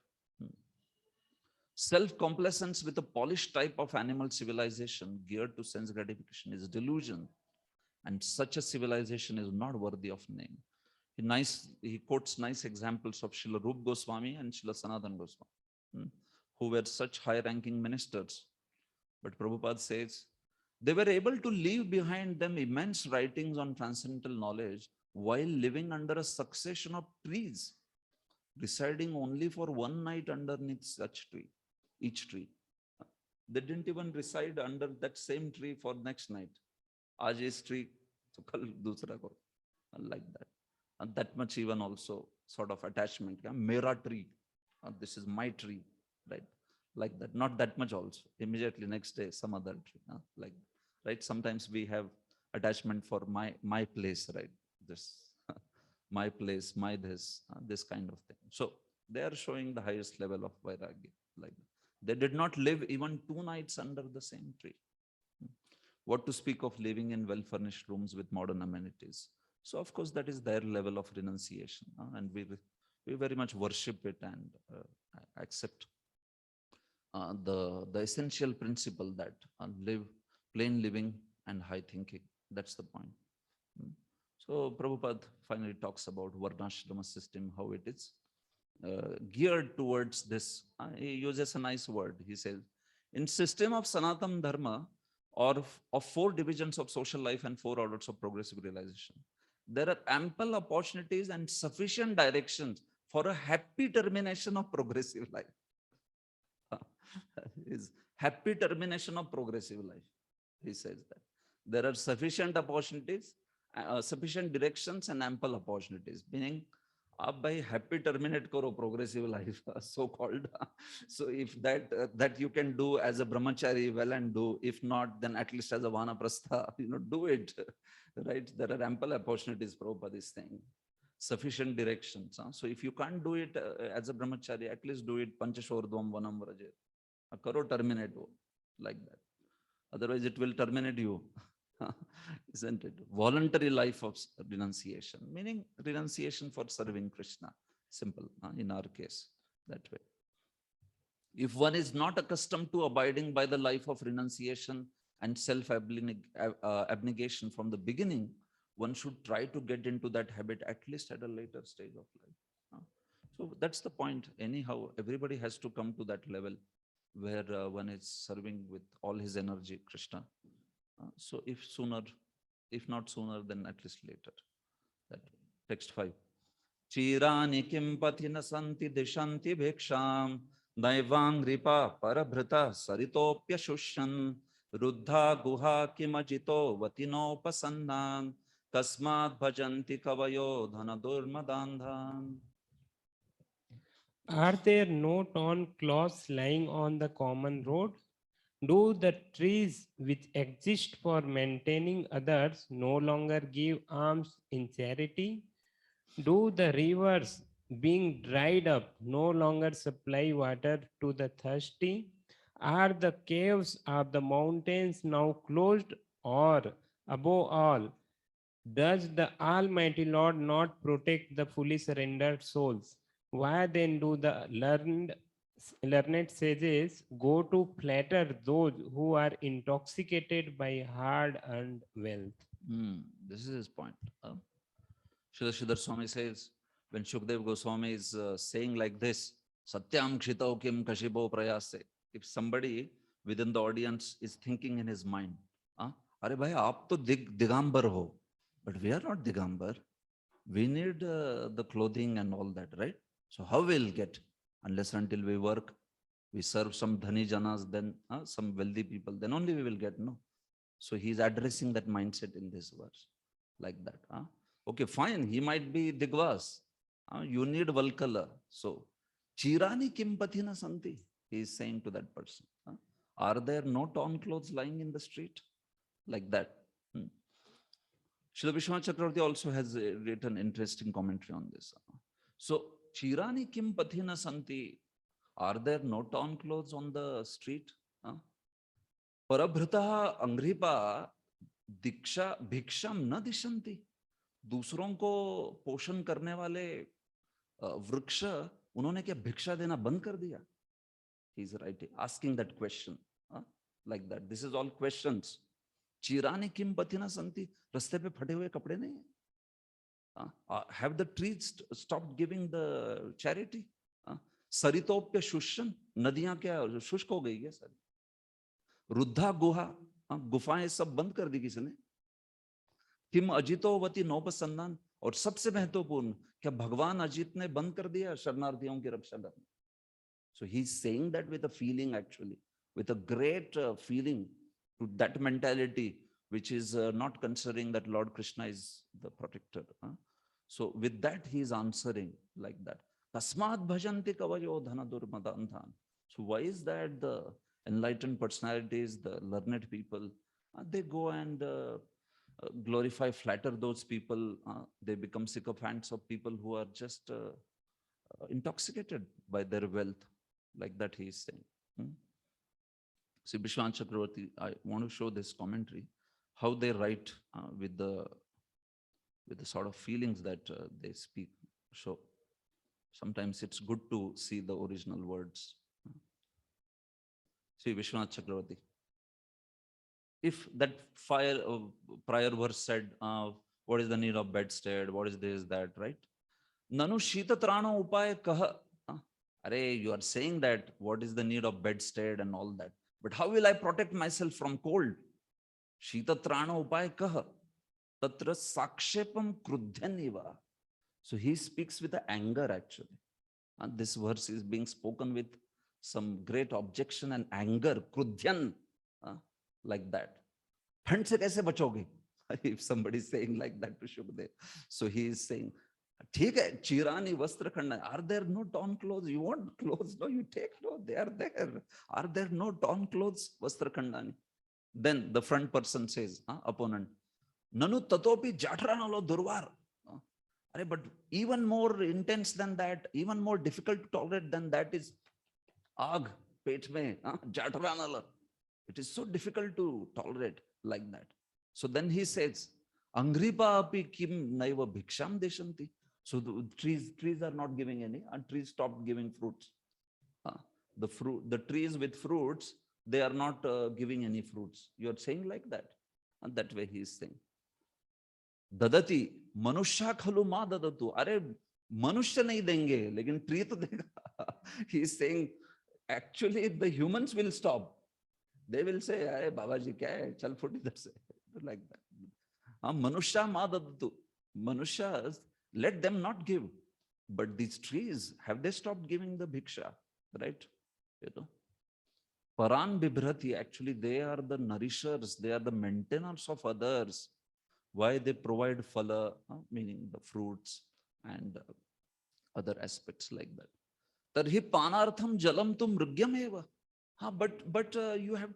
Speaker 1: Self-complacence with a polished type of animal civilization geared to sense gratification is delusion, and such a civilization is not worthy of name. He quotes nice examples of Srila Rup Goswami and Srila Sanatana Goswami, who were such high-ranking ministers. But Prabhupada says, they were able to leave behind them immense writings on transcendental knowledge while living under a succession of trees, residing only for one night underneath such tree, each tree. They didn't even reside under that same tree for next night. Aaj is tree, so kal dusra ko, like that. And that much even also sort of attachment. Mera tree, this is my tree, right? Like that, not that much also. Immediately next day, some other tree, like, right? Sometimes we have attachment for my place, right? This, my place, my this kind of thing. So they are showing the highest level of vairagya, like that. They did not live even 2 nights under the same tree. What to speak of living in well-furnished rooms with modern amenities? So of course, that is their level of renunciation, and we very much worship it and accept the essential principle that live plain living and high thinking. That's the point. So Prabhupada finally talks about Varnashrama system, how it is geared towards this. He uses a nice word. He says, in system of Sanatana Dharma, or of 4 divisions of social life and 4 orders of progressive realization, there are ample opportunities and sufficient directions for a happy termination of progressive life. Is happy termination of progressive life. He says that there are sufficient opportunities, sufficient directions, and ample opportunities. Meaning, आप भाई happy terminate करो progressive life, so called. So if that you can do as a brahmachari, well and do. If not, then at least as a vanaprastha, do it. Right? There are ample opportunities. Prabhupada is saying. Sufficient directions. So if you can't do it as a brahmachari, at least do it panchashordvam vanam vraje. Karo terminate like that. Otherwise, it will terminate you. Isn't it? Voluntary life of renunciation, meaning renunciation for serving Krishna. Simple, in our case, that way. If one is not accustomed to abiding by the life of renunciation and self-abnegation from the beginning, one should try to get into that habit at least at a later stage of life. So that's the point. Anyhow, everybody has to come to that level where one is serving with all his energy, Krishna. So if not sooner, then at least later. That text 5. Chirani kim pathina santi dishanti bhiksham Naivangripa parabhrita saritopya shushan Ruddha guha kimajito vatinopasannan Kasmat bhajanti kavayo dhanadurmadandhan.
Speaker 6: Are there no torn cloths lying on the common road? Do the trees which exist for maintaining others no longer give alms in charity? Do the rivers, being dried up, no longer supply water to the thirsty? Are the caves of the mountains now closed? Or, above all, does the Almighty Lord not protect the fully surrendered souls? Why then do the learned sages go to flatter those who are intoxicated by hard-earned wealth?
Speaker 1: This is his point. Sridhar Swami says, when Shukdev Goswami is saying like this, Satyam Kshitau Kim Kashibo Prayase. If somebody within the audience is thinking in his mind, Are bhai, aap to Digambar ho, but we are not Digambar. We need the clothing and all that, right? So how we'll get? Unless until we work, we serve some dhani janas, then some wealthy people, then only we will get, no. So he's addressing that mindset in this verse, like that. Okay, fine, he might be Digvas. You need Valkala. So, Chirani Kimpathina Santi, he is saying to that person. Are there no torn clothes lying in the street? Like that. Srila Vishwanath Chakravarti also has written interesting commentary on this. So, Chirani Kimpathina Santi, are there no torn clothes on the street? Parabhrita Angripa Diksha Bhiksham na dishanti. दूसरों को पोषण करने वाले वृक्ष उन्होंने क्या भिक्षा देना बंद कर दिया? He is writing, asking that question, like that. This is all questions. Chirani किम पथिना संति, रास्ते पे फटे हुए कपड़े नहीं हैं? Have the trees stopped giving the charity? सरितोप्य शुष्ण, नदियां क्या शुष्क हो गई क्या सारी? रुद्धा गुहा, गुफाएं सब बंद कर दी किसने? किम अजितोवती नौपसन्नान, और सबसे महत्वपूर्ण, क्या भगवान अजित ने बंद कर दिया शरणार्थियों की रक्षा करना? So he's saying that with a feeling, actually, with a great feeling to that mentality, which is not considering that Lord Krishna is the protector. So with that, he is answering like that. Tasmat bhajanti kavayo dhanadurmadanthan. So why is that the enlightened personalities, the learned people, they go and glorify, flatter those people. They become sycophants of people who are just intoxicated by their wealth, like that he is saying. See, Vishwanath Chakravarti, I want to show this commentary, how they write with the sort of feelings that they speak. So sometimes it's good to see the original words. See, Vishwanath Chakravarti. If that prior verse said, what is the need of bedstead? What is this, that, right? Nanu Shita Trano Upaya Kaha. Are you are saying that what is the need of bedstead and all that. But how will I protect myself from cold? Shita Trano Upaya Kaha. Tatra Sakshepam Krudhyaniva. So he speaks with anger, actually. And this verse is being spoken with some great objection and anger. Krudhyan. Like that. ठंड से कैसे बचोगे? If somebody is saying like that to Shukdev. So he is saying, ठीक है, चिरानी वस्त्र खंडन. Are there no torn clothes? You want clothes? No, you take clothes. They are there. Are there no torn clothes? Vastra khandani. Then the front person says, opponent, Nanu tatopi jatranalo durvar. But even more intense than that, even more difficult to tolerate than that is आग पेट में jatranala. It is so difficult to tolerate like that. So then he says, Angripa api kim naiva bhiksham deshanti. So the trees are not giving any, and trees stopped giving fruits. The trees with fruits they are not giving any fruits. You are saying like that. And that way he is saying. Dadati, Manusha khalu ma dadatu. Are Manusha nahi denge, lekin tree to dega. He is saying, actually, the humans will stop. They will say, Aye, Babaji, kya hai? Chal foot idhar se. Like that. Manusha ma dadatu. Manushas, let them not give. But these trees, have they stopped giving the bhiksha? Right? You know? Paran Bibhrati, actually, they are the nourishers, they are the maintainers of others. Why they provide phala, meaning the fruits and other aspects like that. Tarhi panartham jalam tum mrigyam eva. But you have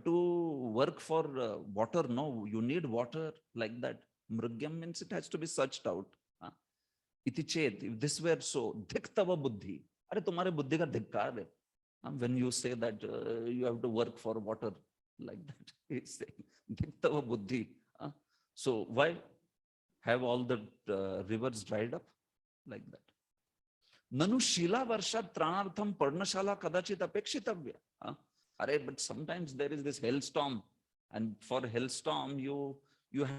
Speaker 1: to work for water. No, you need water like that. Mrigyam means it has to be searched out. Iti chet, if this were so, dhiktava buddhi. Are tumhare buddhi ka dhikkar hai. When you say that you have to work for water like that, it's saying dhiktava buddhi. So why have all the rivers dried up like that? Nanu Shila Varsha Tranartham Parnashala Kadachit Apekshitavya. But sometimes there is this hailstorm, and for hailstorm you have